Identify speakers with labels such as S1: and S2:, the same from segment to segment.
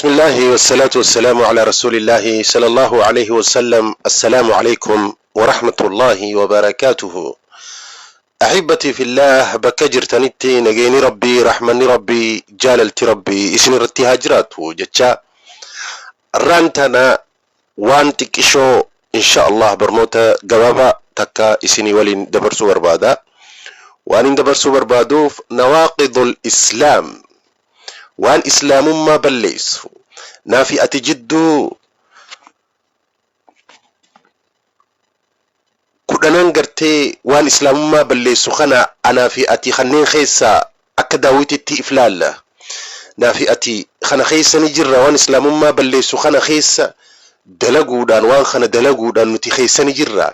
S1: بسم الله والصلاة والسلام على رسول الله صلى الله عليه وسلم. السلام عليكم ورحمة الله وبركاته. أحبتي في الله بكجر تنتي نجيني ربي رحمني ربي جاللتي ربي اسمي رتي هاجرات وجتشا رانتنا وانتك إشو إن شاء الله برموتا جوابا تكا اسني ولين دبرسو بربادا وان دبرسو بربادوف نواقض الإسلام وان إسلام ما بليس نافي أتجدو كدنان قرتي وان إسلام ما بليس خنا أنا في أتي خنين خيسا أكداويتي تي إفلال نافي أتي خنا خيسا نجر وان إسلام ما بليس خنا خيسا دلقو دان وان خنا دلقو دان نتي خيسا نجر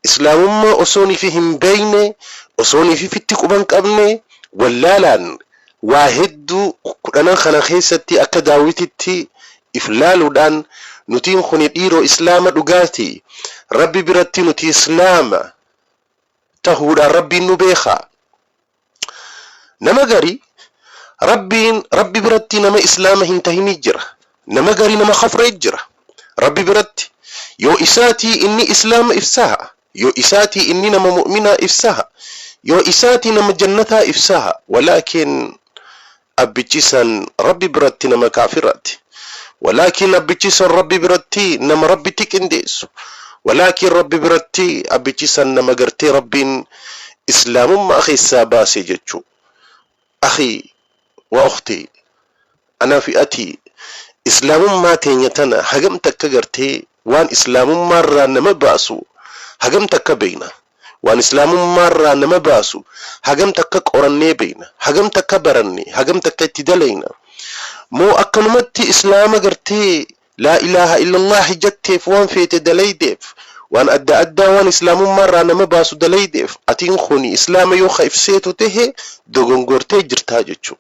S1: إسلام ما أصوني فيهم بيني أصوني في فتك أبنك أبني ولالان واحد كدنان خنا خيستي أكداويتي إفلالو دان نتين خني ديرو إسلام دوغاتي ربي برتي نتي إسلام تهودا ربي نبيخا نمغري ربي برتي نما إسلام هنتهي نجرة نمغري نما خفر يجرة ربي برتي يو إساتي إني إسلام إفساها يو إساتي إني نما مؤمنة إفساها يو إساتي نما جنتها إفساها ولكن أبجيسان ربي برتي نما كافراتي ولكن أبجيسان ربي برتي نما ربي تكنديسو ولكن ربي برتي أبجيسان نما قرتي ربي إسلام ما أخي الساباسي جتشو أخي وأختي أنا في أتي إسلام ما تينيتنا هجم تكقرتي وان إسلام مرة نما باسو هجم تكبينا وان إسلام مرة نما باسو هجم تكقرني بينا هجم تكبرني هجم تكتدلينا مو أكنمتي إسلام قرتي لا إله إلا الله جتي فوان في تدليدف وان أدى وان إسلام مرة نما باسو دليدف أتين خوني إسلام يوخا إفسيتو تهي دوغن قرتي جرتاجتشو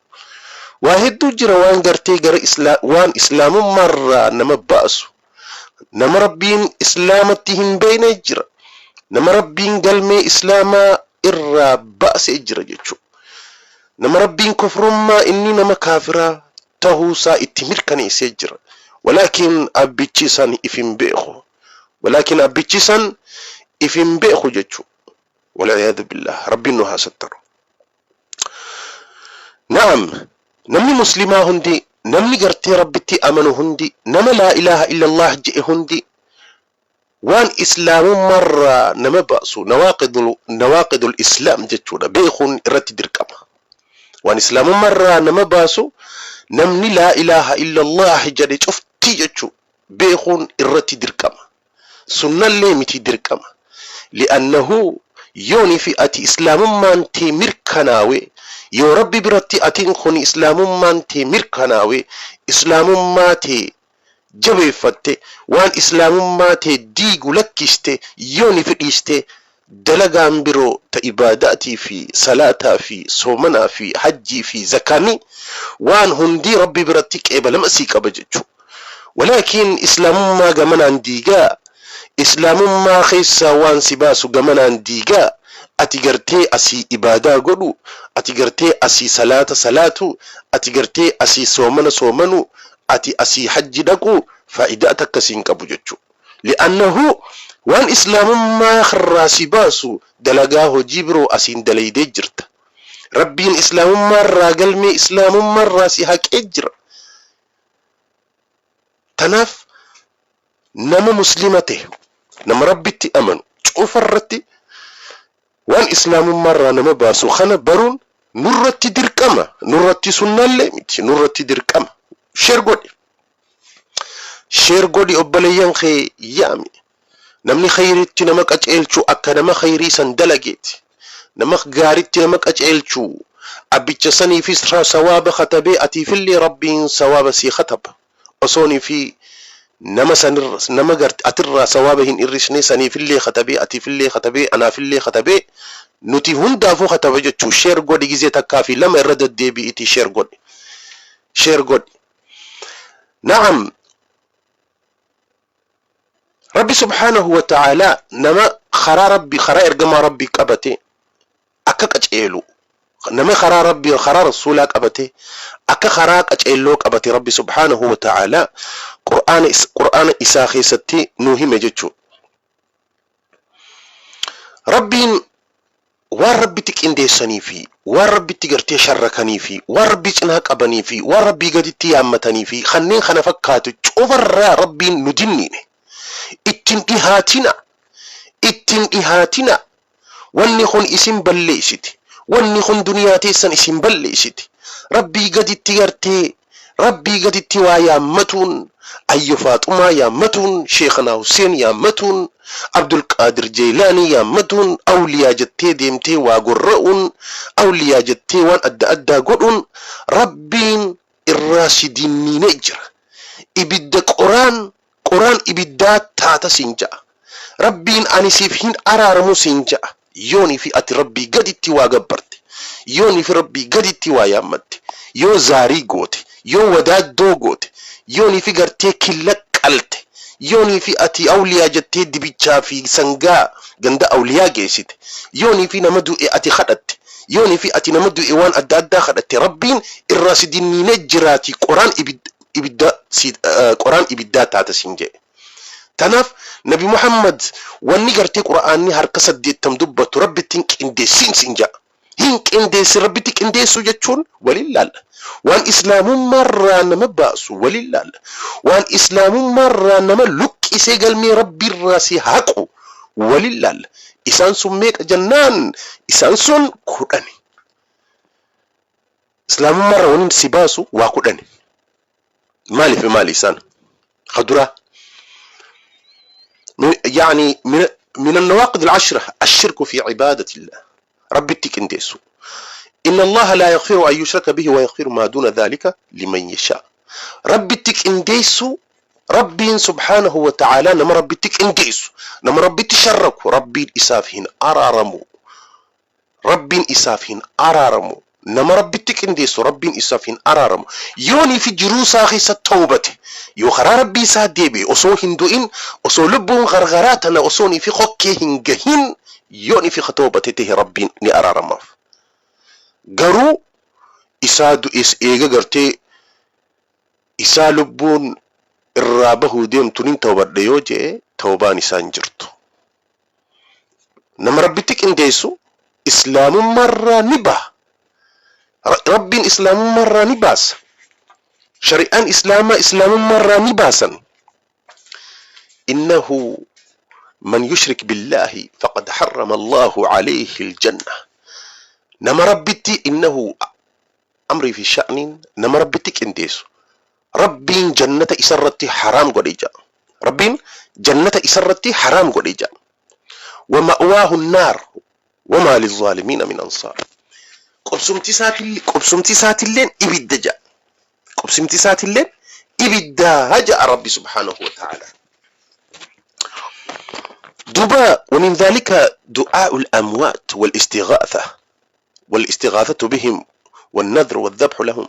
S1: واحد جرا وان قرتي قر وان إسلام مرة نما باسو نما ربين إسلامتهم بين جرا نما ربين قلمي إسلاما إرى بأس إجرا جتشو نما ربين كفر ما إني نما كافرة تهوسا اتمر كان يسجر ولكن أبيتشيسان إفن بيخو ولكن أبيتشيسان إفن بيخو جتشو والعياذ بالله ربي إنها ستر. نعم نمني مسلمة هندي نمني قرتي ربتي أمنو هندي نما لا إله إلا الله جئ هندي وان إسلام مرة نما بأسو نواقض الإسلام جتشو بيخون إرتي دركما وان إسلام مرة نما بأسو نمني لا إله إلا الله جدي شفتي جتشو بيخون إرتي دركما سنة اللي متي دركما لأنه يوني في أتي إسلام ما أنتي مركناوي يو ربي برتي أتين خوني إسلام ما أنتي مركناوي إسلام ما تي جبي فتي وان إسلام ما تي ديغو لكيستي يوني في إيستي دلقان برو تإباداتي في صلاة في صومنا في حجي في زكاني وان هندي ربي برتك إبا لم أسيك أبججو ولكن إسلام ما قمنا ديغا إسلام ما خيسا وان سباسو قمنا ديغا أتقرتي أسي إبادة قلو أتقرتي أسي صلاة أتقرتي أسي صومنو أسي حج دقو فائداتك سينك أبججو لأنه وان إسلام ما خراسي باسو دلقاه جبرو أسين دليدي جرت ربين إسلام مرة قلمي إسلام مرة سيهاك إجر تناف نما مسلمته نما ربتي أمن شوف الرتي وان إسلام مرة نما باسو خنا برون نرتي دركما نرتي سنة الليمتي نرتي دركما شيرغودي أبليان خي يامي نمني خيرتي نمك أجعلشو أكا نما خيري سندلقيتي نمك غارتي نمك أجعلشو أبيتشسني في سواب خطبي أتي في اللي ربي سواب سي خطب أصوني في نما غرت أترى سوابهن إرسني سني في اللي خطبي أتي في اللي خطبي أنا في اللي خطبي نتي هندافو خطبي جتشو شيرغودي جيزي تكافي لما يردد دي بي إتي شيرغودي نعم ربي سبحانه وتعالى نما خرا إرقما ربي كبتي أكاك أجعلو نما خرا ربي خرا رسولك أبته أك خراك أجلوك أبتي ربي سبحانه وتعالى قرآن إساخي ستي نوهي مجتشو ربي وربي تك إندي سنيفي وربي تقرتي شركني في وربي تنهك أبني في وربي قدتي يامتني في خنين خنفكاتو شوفر ربي ندنين اتن إهاتنا واني خن اسم بليشتي واني خن دنياتي سن اسم بليشتي ربي قدتي قرتي ربي قدتي ويامتون أي فاطمة يامتون شيخنا حسين يامتون عبد القادر جيلاني يامتون أولياء جتي ديمتي وقرؤون أولياء جتي وان أدى قرؤون ربين الراشدين نجر إبدا قرآن إبدا تاتا سنجا ربين أنسيفهن أرارمو سنجا يوني في أتي ربي قدتي وقبرتي يوني في ربي قدتي ويامتي يو زاري قوتي يو وداد دو قوتي يوني في قرتي كلك قلتي يوني في أتي أولياء جتي دبيتشا في سنغا غندا أولياء جيسيت يوني في نمدو أتي خدت يوني في أتي نمدو إيوان أدى خدت ربين الراسدين نجراتي قرآن إبدا تاتا سنجي تناف نبي محمد واني قرتي قرآني هركسد دي تمدبة ربي تنك اندي سنجا هنك اندي ربي اندي سجتشون ولله وان إسلام مرة نما بأسو ولله وان إسلام مرة نما لك إسي قلمي ربي الراسي حقو ولله إسان سميك جنان إسان سن قرآني إسلام مرة ونم سباسو وقرآني مالي في مالي سان خدرة يعني من النواقض العشرة الشرك في عبادة الله ربي تكنديسو إن الله لا يغفر أن يشرك به ويغفر ما دون ذلك لمن يشاء ربي تكنديسو ربي سبحانه وتعالى نما ربي تكنديسو نما ربي تشرك ربي إسافهن أرارمو نما ربي تكنديسو ربي إسافهن أرارمو يوني في جروسا خيسة توبته يو خرا ربي ساديبي أصو هندوين أصو لبون غرغراتنا أصوني في خوكي هنجهين يوني في خطوبته ربي ني أرارمو garuu isaa du'es eega gartee isaa lubbuun irraa bahuu deemtuun tawbadhe yoo jee tawbaan isaa hin jirtu nama rabbitti qindeessu islaamummaarraa ni baha rabbiin islaamummaarraa ni baasa shari'aan islaamummaarraa ni baasan innahu man yushrik billahi faqad harrama allahu alayhi aljanna نما ربتي إنه أمري في شأن نما ربتي كنديسو ربين جنة إسرتي حرام قديجا ربين جنة إسرتي حرام قديجا ومأواه النار وما للظالمين من أنصار قبسمتي سات اللين إبدا قبسمتي سات اللين إبدا هجأ ربي سبحانه وتعالى دبا ومن ذلك دعاء الأموات والاستغاثة بهم والنذر والذبح لهم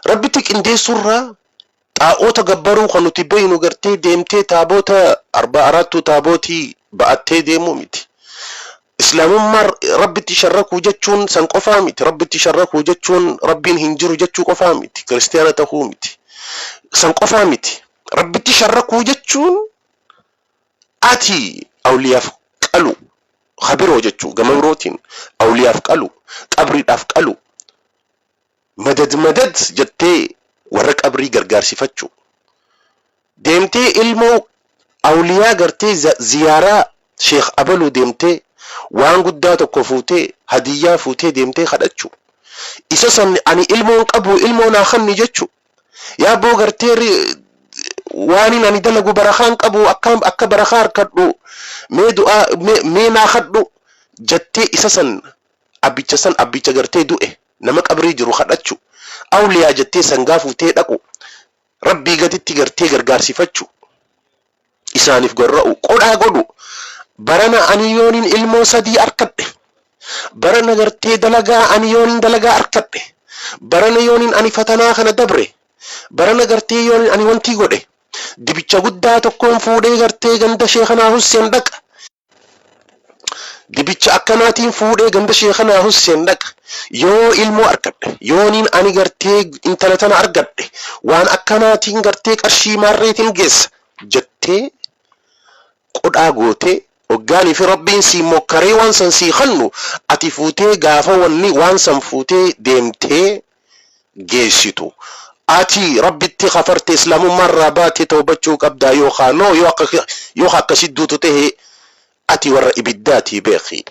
S1: ربتك اندي سرة تاوتا قبرو خانو تبينو قرتي ديمتي تابوتا أربعراتو تابوتي بأتي ديمو ميتي إسلام مر ربي تشركو جتشون سن قفاميتي ربي تشركو جتشون ربين هنجرو جتشو قفاميتي كريستيانة تهوميتي سن قفاميتي ربي تشركو جتشون آتي أولياء قالوا خبروا جتشو قمروتين أولياء قالوا قبري قالوا مدد جتي ورق قبري غرغار صفتشو ديمتي علمو أولياء غرتي زيارة شيخ أبلو ديمتي وان قداتو كفوتي هدية فوتي ديمتي خدتشو إساسا أني علمو قبو علمو ناخن جتشو يا بو غرتي واني ناني دلقو برخان قبو أكا برخار كدو مينا خدو جتي إساسا أبيتش غرتي دوئه نمك أبري جرو خدتشو أولياء جتي سنغافو تيدقو ربي قدتي غرتي غرغار صفتشو إسانيف قرأو قدو برنا أنيون علمو سدي أركد برنا غرتي دلقا أنيون دلقا أركد برنا يون أني فتنا خنا دبري برنا غرتي يون أني وانتي قده دبيتش قدا تكون فودي غرتي غند شيخنا حسين دك dibicha akkanaatiin fuudhee ganda sheekhanaa Hussein dhaqa yoo ilmoo argadhe yooniin ani gartee intala tana argadhe waan akkanaatiin gartee qarshii maarreetiin geessa jettee qodhaa gootee waggaanii fi rabbiin si mokkaree waan san si khannu ati fuutee gaafa wanni waan san fuutee deemtee geessitu ati rabbitti khafartee islaamummaa irraa baatee toobachuu qabdaa yookaan yoo akkasii duutu ta'e ati warra ibiddaati beekii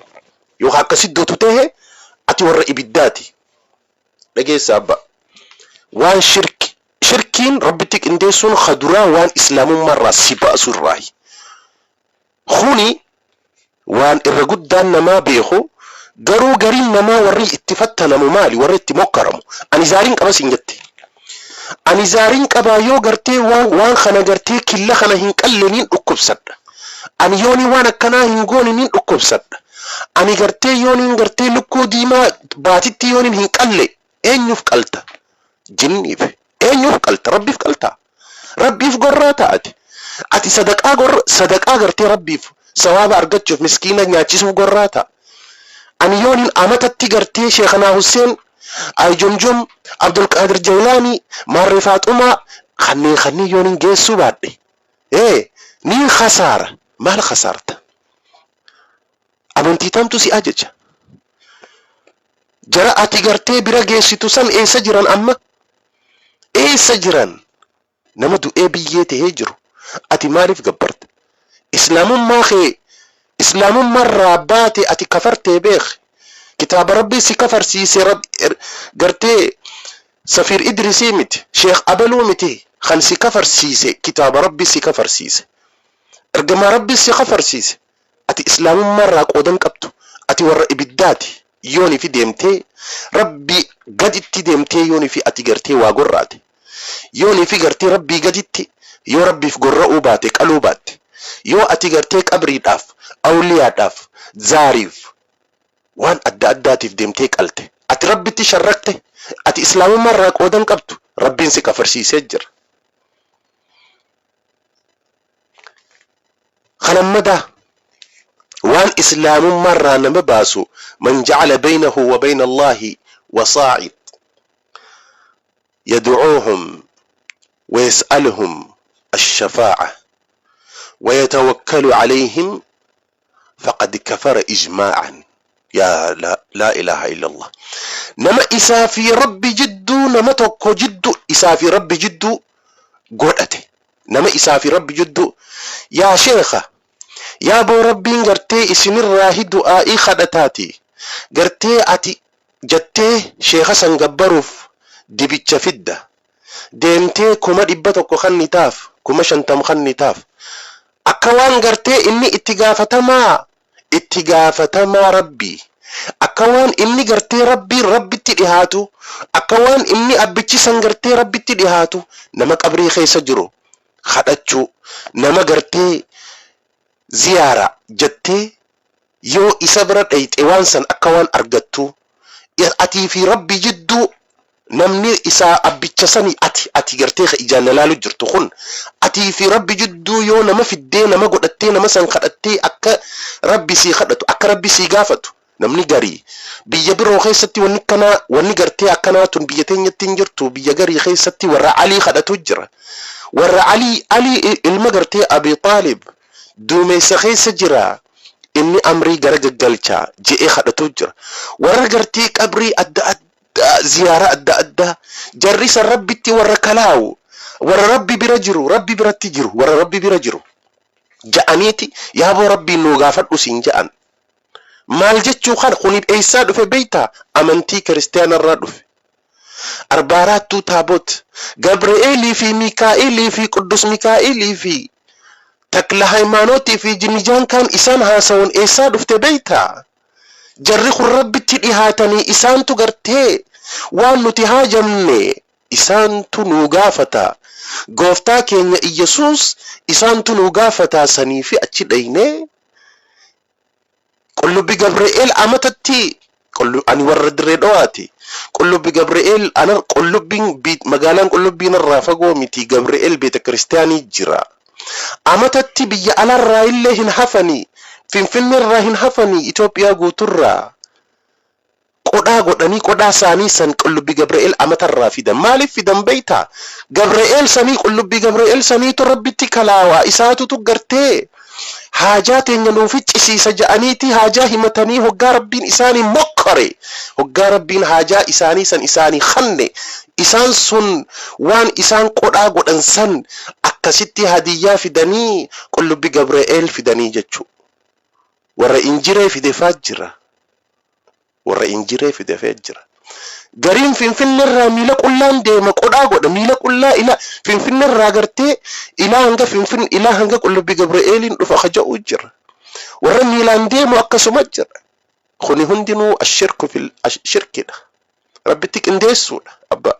S1: yoo akkasii duutu ta'e ati warra ibiddaati dhageessa abba waan shirkiin rabbitti qindeessuun khaduraa waan islaamummaa irraa si baasu irraayi khuni waan irra guddaan namaa beeku garuu gariin namaa warri itti fattanamu maali warri itti mokkaramu ani zaariin qaba siin jette ani zaariin qaba yoo gartee waan kana gartee killa kana hin qalleniin dhukkubsadha ani yooni waan akkanaa hin gooniniin dhukkubsadha ani gartee yooniin gartee lukkuu diimaa baatitti yooniin hin qalle eenyuuf qalta jinniif eenyuuf qalta rabbiif qalta rabbiif gorraa ta'ati ati sadaqaa gartee rabbiif sawaaba argachuuf miskiina nyaachisuuf gorraa ta'a ani yooniin amatatti gartee sheekhanaa Hussein Ayjomjom Abdul Qadir Jailani Marri Fatuma kanneen yooniin geessuu baadhe niin khasaara maal khasaarta amantii tamtu si ajaja jara ati gartee bira geessitu san eessa jiran amma eessa jiran nama du'ee biyyee ta'ee jiru ati maaliif gabbarta islaamummaa irraa baate ati kafartee beek kitaaba rabbii si kafarsiise gartee Safir Idrisii miti Sheekh Abaluu miti kan si kafarsiise kitaaba rabbii si kafarsiise ergama rabbii si kafarsiise ati islaamummaa irraa qoodan qabdu ati warra ibiddaati yooni fi deemtee rabbii gaditti deemtee yooni fi ati gartee waa gorraate yooni fi gartee rabbii gaditti yoo rabbiif gorra'uu baate qaluu baatte yoo ati gartee qabriidhaaf awliyaadhaaf zaariif waan adda addaatiif deemtee qalte ati rabbitti sharrakte ati islaamummaa irraa qoodan qabdu rabbiin si kafarsiisee jira khalammada وان اسلام مرة نمباسو من جعل بينه وبين الله وصاعد يدعوهم ويسألهم الشفاعة ويتوكل عليهم فقد كفر إجماعا يا لا إله إلا الله نما إسافي ربي جدو نما توكو جدو إسافي ربي جدو قرأته نما إسافي ربي جدو يا شيخة يا بو ربين غرتي اسم الراهي دعائي خدتاتي غرتي اتي جتي شيخ سنغبروف دبيتش فدة ديمتي كما دبتو خني تاف كما شنتم خني تاف اكوان غرتي اني اتغافتما ربي اكوان اني غرتي ربي تدهاتو اكوان اني ابيتش سنغرتي ربي تدهاتو نما قبري خيس جرو خدچو نما غرتي زيارة جتي يو إسابرة ايت ايوانسان اكوان ارغتو اتي في ربي جدو نمني إسا أبيتشساني أتي غرتيخ إجانا لالو جرتخون أتي في ربي جدو يو نما في الدين نما قدتي نما سنخدتي أكا ربي سي خدتو أكا ربي سي غافتو نمني غري بيا برو خيستي ونكنا ونغرتي أكناتون بيتين يتين جرتو بيا غري خيستي ورا علي خدتو جرة ورا علي المغرتي أبي طالب دومي سخيس جرا إني أمري غرق قلچا جئي خدتو جرة ورا غرتي قبري زيارة أدى جرس الرب تي ورا كلاو ورا ربي برجرو ربي برتجرو ورا ربي برجرو جانيتي يا ابو ربي نو غافر اسين جان مال جتشو خان خوني ايساد في بيتا امنتي كريستيان الردف اربارات تو تابوت جبرائيل في ميكائيل في قدس ميكائيل في تكلا هيمانوتي في جنجان كان إسان هاسون إيساد في بيتا جرخ الرب تليهاتني إسان تغرتي وانو تهاجمني إسان تنوغافتا قوفتا كينيا إيسوس إسان تنوغافتا سنيفي أتشديني قلو بجبرائيل أمتتي قلو أني ورد ريدواتي قلو بجبرائيل أنا قلو بيت مقالان قلو بين الرافقو متي جبرائيل بيت كريستياني جرا أمتتي بيا على الرأي اللي هنحفني Finfinnee irraa hin hafanii Itoophiyaa guuturraa qodaa godhanii qodaa isaanii san qullubbii Gabri'eel amatarraa fidan. Maaliif fidan beeyta? Gabri'eel sanii qullubbii Gabri'eel saniitu rabbitti kalaawaa isaatutu gartee haajaa teenya nuuf ficcisiisa ja'aniiti haajaa himatanii hoggaa rabbiin isaanii mokkore hoggaa rabbiin haajaa isaanii san isaanii khanne isaan sun waan isaan qodaa godhan san akkasitti hadiyyaa fidanii qullubbii Gabri'eel fidanii jechuu. Warra injiree fidefaa jira. Warra injiree fidefee jira. Gariin Finfinnee irraa miila qullaan deema qodaa godha miila qullaa ila Finfinnee irraa gartee ila hanga qullubbii Gabri'eeliin dhufa haja'u jira. Warra miilaan deemu akkasuma jira. Kuni hundinuu ashirku fil ashirkidha. Rabbitti qindeessuudha abba.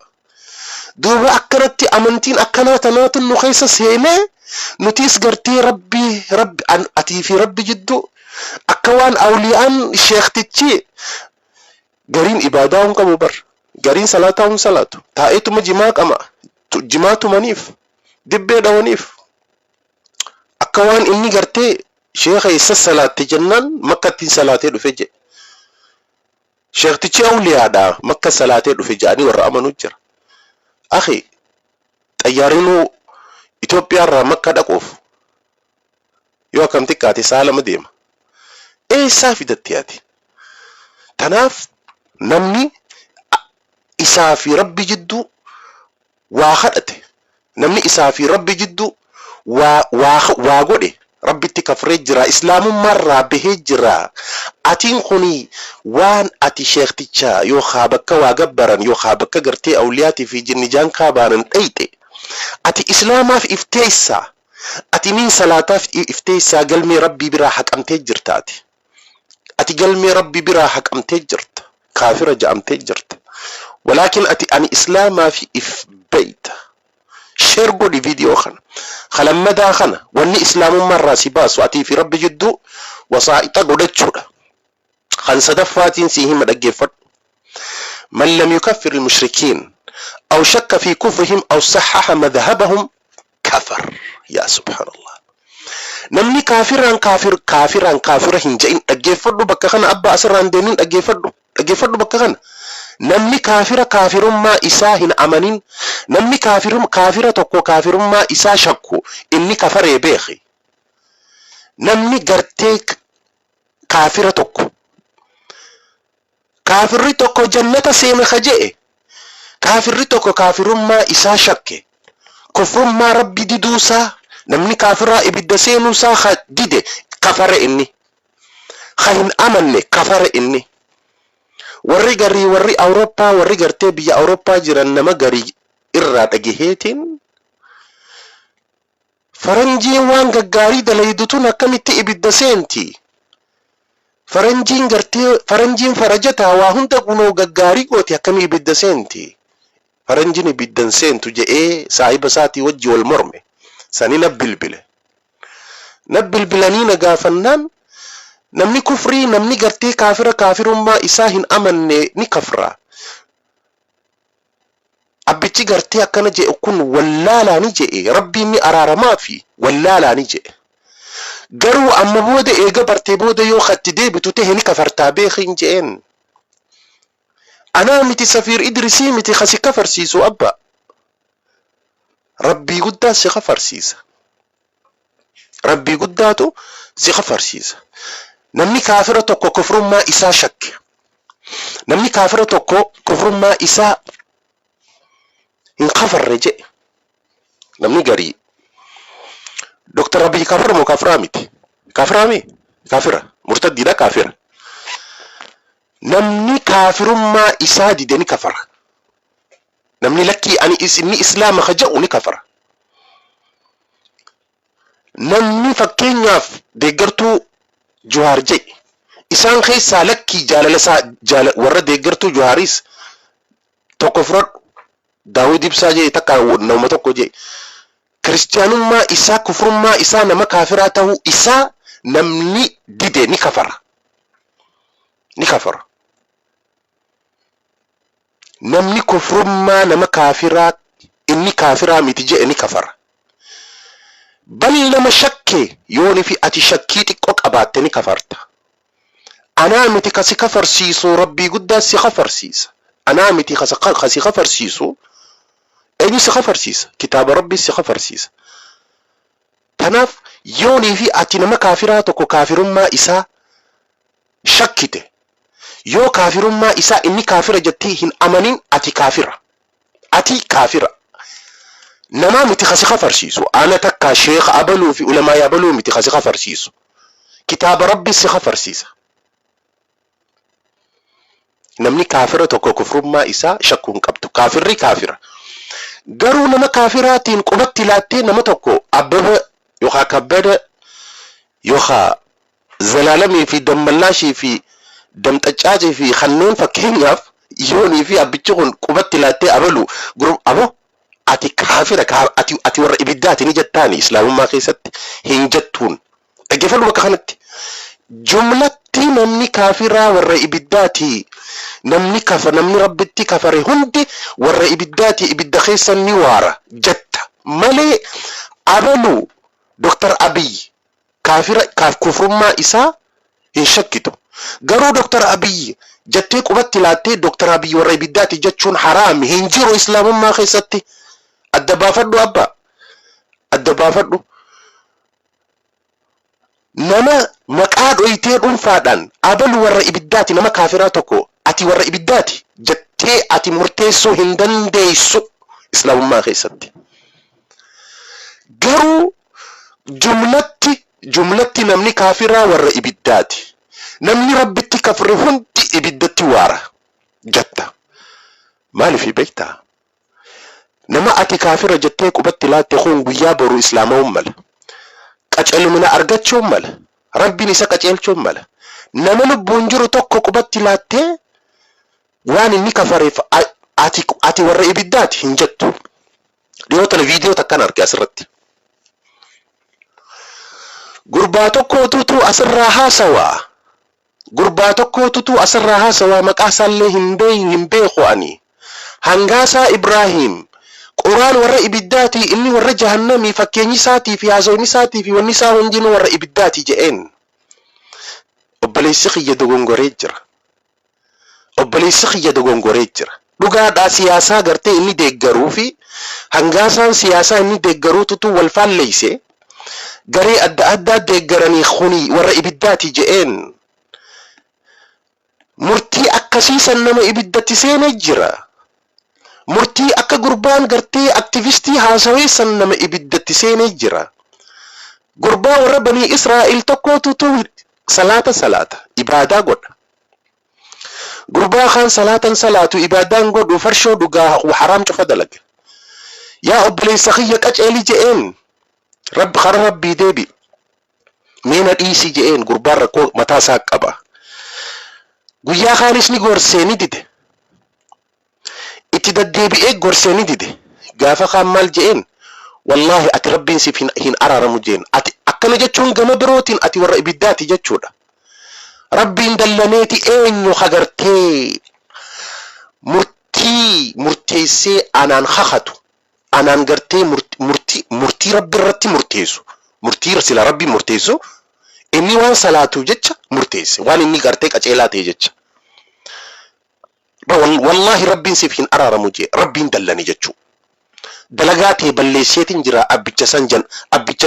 S1: Duuba akkanatti amantiin akkanaa tanaatun nu keessa seenee nutis gartee rabbi atii fi rabbi jidduu akka waan awliyaan sheektichi gariin ibaadaa hun qabu bar gariin salaataa hun salaatu taa'eetuma jimaa qama jimaatumaniif dibbee dhawaniif akka waan inni gartee sheekha isa salaatte jennaan makkattiin salaatee dhufe jedhe sheektichi awliyaadha makka salaatee dhufe jedhanii warra amanuu jira. Akhi xayyaarinuu Itoophiyaa irraa makka dhaquuf yoo akkam xiqqaate sa'a lama deema. Eessaa fidatti ati? Tanaaf namni isaa fi rabbi jidduu waa kadhate namni isaa fi rabbi jidduu waa godhe rabbitti kafree jira islaamummaa irraa bahee jira. Atiin kuni waan ati sheekticha yoo bakka waa gabbaran yoo bakka gartee awliyaatii fi jinnijaan kaabaanan dhayxe ati islaamaaf ifteessaa ati min salaataaf ifteessaa galmee rabbii biraa haqamtee jirtaati. Ati galmee rabbi biraa haqamtee jirta kaafira ja'amtee jirta. Walakin ati ani islaamaa fi if bayta share godhi video kana khalammadaa kana wanni islaamummaa irraa si baasu ati fi rabbi jidduu wasaa'ixa godhachuudha. Kan sadaffaatiin si hima dhaggeeffadhu. Man lam yukaffir al-mushrikiin aw shakka fi kufrihim aw sahhaha madhhabahum kafar. Ya subhanallah. Namni kafira hin ja'in dhaggeeffadhu bakka kana abba asirraan deemin dhaggeeffadhu bakka kana. Namni kafirummaa isaa hin amanin namni kafira tokko kafirummaa isaa shakku inni kafaree beeki. Namni gartee kafira tokko kafirri tokko jannata seene khaje'e kafirri tokko kafirummaa isaa shakke kufrummaa rabbi diduusaa namni kafiraa ibidda seenuusaa khadide kafare inni khahin amanne kafare inni. Warri Awurooppaa warri gartee biyya Awurooppaa jiran nama garii irraa dhageheetiin faranjiin waan gaggaarii dalayidutun akkamitti ibidda seenti. Faranjiin farajataa waa hunda gunoo gaggaarii gooti akkamii ibidda seenti. Faranjiin ibiddan seentu je'ee saahiba isaatii wajji wal morme sani nabbilbilanii na gaafannaan namni kufrii namni gartee kafirummaa isaa hin amanne ni kafra. Abbichi gartee akkana je'e kun wallaalaani je'e rabbiin ni araaramaa fi wallaalaani je'e. Garuu amma booda eega bartee booda yoo khatti deebitu ta'e ni kafartaa beekin je'een. Anaa miti Safiir Idrisii miti khasi kafarsiisu abba. Rabbii guddaa si kafarsiisa. Rabbii guddaatu si kafarsiisa. Namni kafira tokko kufrummaa isaa shakke. Namni kafira tokko kufrummaa isaa hin kafarre jedhe. Namni garii Dr. Abiy kafira moo kafira miti? Kafira. Murtaddiidha kafira. Namni kafirummaa isaa dide ni kafara. Namni lakkii ani inni islaama khaja'u ni kafara. Namni fakkeenyaaf deeggartuu Juhaar jedhe isaan keessaa lakkii warra deeggartuu Juhaaris tokko fudhadhu Daawud Ibsaa jedhe takka nama tokko jedhe kiristiyaanummaa isaa kufrummaa isaa nama kafiraa ta'uu isaa namni dide ni kafara. Namni kufrummaa nama kafiraa inni kafiraa miti jedhe ni kafara. bal nama shakke yooni fi ati shakkii xiqqoo qabaatte ni kafarta. Anaa miti kasi kafarsiisu rabbii guddaa si kafarsiisa. Anaa miti kasi kafarsiisu eenyu si kafarsiisa? Kitaaba rabbii si kafarsiisa. Kanaaf yoonii fi ati nama kaafiraa tokko kaafirummaa isaa shakkite, yoo kaafirummaa isaa inni kaafira jettee hin amanin ati kaafira. Ati kaafira. Nama miti kasi kafarsiisu. Ana takka sheekh abaluu fi ulamaa abaluu miti kasi kafarsiisu. Kitaaba rabbii si kafarsiisa. Namni kaafira tokko kufrummaa isaa shakkuun qabdu. Kaafirri kaafira. Garuu nama kaafiraatiin qubatti laattee nama tokko Abbaba yookaan Kabbada yookaan Zalaalamii fi Dammallaashii fi Damxacaacii fi kanneen fakkeenyaaf yoonii fi abbichi kun qubatti laattee abalu abo ati kaafira ati warra ibiddaati ni jettaani islaamummaa keessatti hin jettuun. Dhaggeeffadhu bakka kanatti. Jumlatti namni kaafiraa warra ibiddaati. Namni rabbitti kafare hundi warra ibiddaati, ibidda keessa ni waara jetta malee abalu Dr. Abiy kufrummaa isaa hin shakkitu. Garuu Dr. Abiy jettee qubatti laattee Dr. Abiy warra ibiddaati jechuun haraami hin jiru islaamummaa keessatti. Adda baafadhu abbaa, adda baafadhu. Nama maqaa dhoyitee dhuunfaadhaan abalu warra ibiddaati nama kaafiraa tokko ati warra ibiddaati jettee ati murteessuu hin dandeessu islaamummaa keessatti. Garuu jumlatti namni kaafiraa warra ibiddaati. Namni rabbitti kafre hundi ibiddatti waara jetta. Maaliif beektaa? Nama ati kaafira jettee qubatti laatte kun guyyaa boru islaama'uun mala. Qaceelumina argachuun mala. Rabbiin isa qaceelchuun mala. Nama lubbuun jiru tokko qubatti laattee waan inni kafareef ati warra ibiddaati hin jettu. Dhiyoota viidiyoo takkan arge asirratti. Gurbaa tokkootu asirraa haasawaa. Gurbaa tokkootu asirraa haasawaa maqaa isaallee hin beeku ani. Hangaasaa Ibraahim. Quraan warra ibiddaati inni warra jahannamii fakkeenyi isaatii fi haasawni isaatii fi wanni isaa hundinuu warra ibiddaati je'een. Obboleessi kiyya dogongoree jira. Obboleessi kiyya dogongoree jira. Dhugaadhaa siyaasaa gartee inni deeggaruu fi hangaasaan siyaasaa inni deeggaruutu wal faalleeyse garee adda addaa deeggaranii kuni warra ibiddaati je'een. Murtii akkasiisan nama ibiddatti seenee jira. Murtii akka gurbaan gartee aktivistii haasaweessan nama ibiddatti seenee jira. Gurbaa warra banii Israa'el tokkootu salaata ibaadaa godha. Gurbaa kaan salaatu ibaadaan godhu farshoo dhugaa haraam cufa dalaga. Yaa obboleessa kiyya qaceeli je'een. Kara rabbii deebi. Meena dhiisii je'een gurbaan rakkoo mataa isaa qaba. Guyyaa kaanis ni gorsee ni dide. Itti daddeebi'ee gorsee ni dide. Gaafa kaan maal je'een? Wallaahi ati rabbiin siif hin araaramu je'een. Ati akkana jechuun gama birootiin ati warra ibiddaati jechuudha. Rabbiin dallaneeti eenyu hagartee murteessee anaan kakatu. Anaan gartee murtii rabbi irratti murteessu. Murtii sila rabbi murteessu. Inni waan salaatuuf jecha murteesse. Waan inni gartee qaceelaa ta'e jecha. Wallaahi rabbiin siif hin araaramu jee. Rabbiin dallane jechuu. Dalagaa ta'e balleesseetiin jira abbicha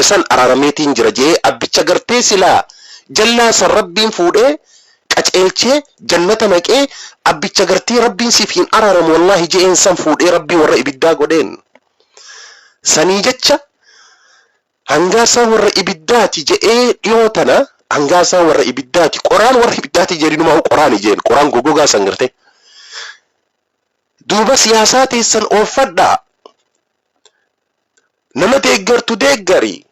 S1: san araarameetiin jira jee abbicha gartee silaa jallaa san rabbiin fuudhee qaceelchee jannata naqee abbicha gartee rabbiin siif hin araaramu wallaahi je'een san fuudhee rabbii warra ibiddaa godheen. Sanii jecha hangaasaa warra ibiddaati je'ee dhiyootana hangaasaa warra ibiddaati qoraan warra ibiddaati jedhinumaa qoraan jeen qoraan gogogaa san gartee. Duuba siyaasaa teessan oofadhaa. Nama deeggartu deeggari.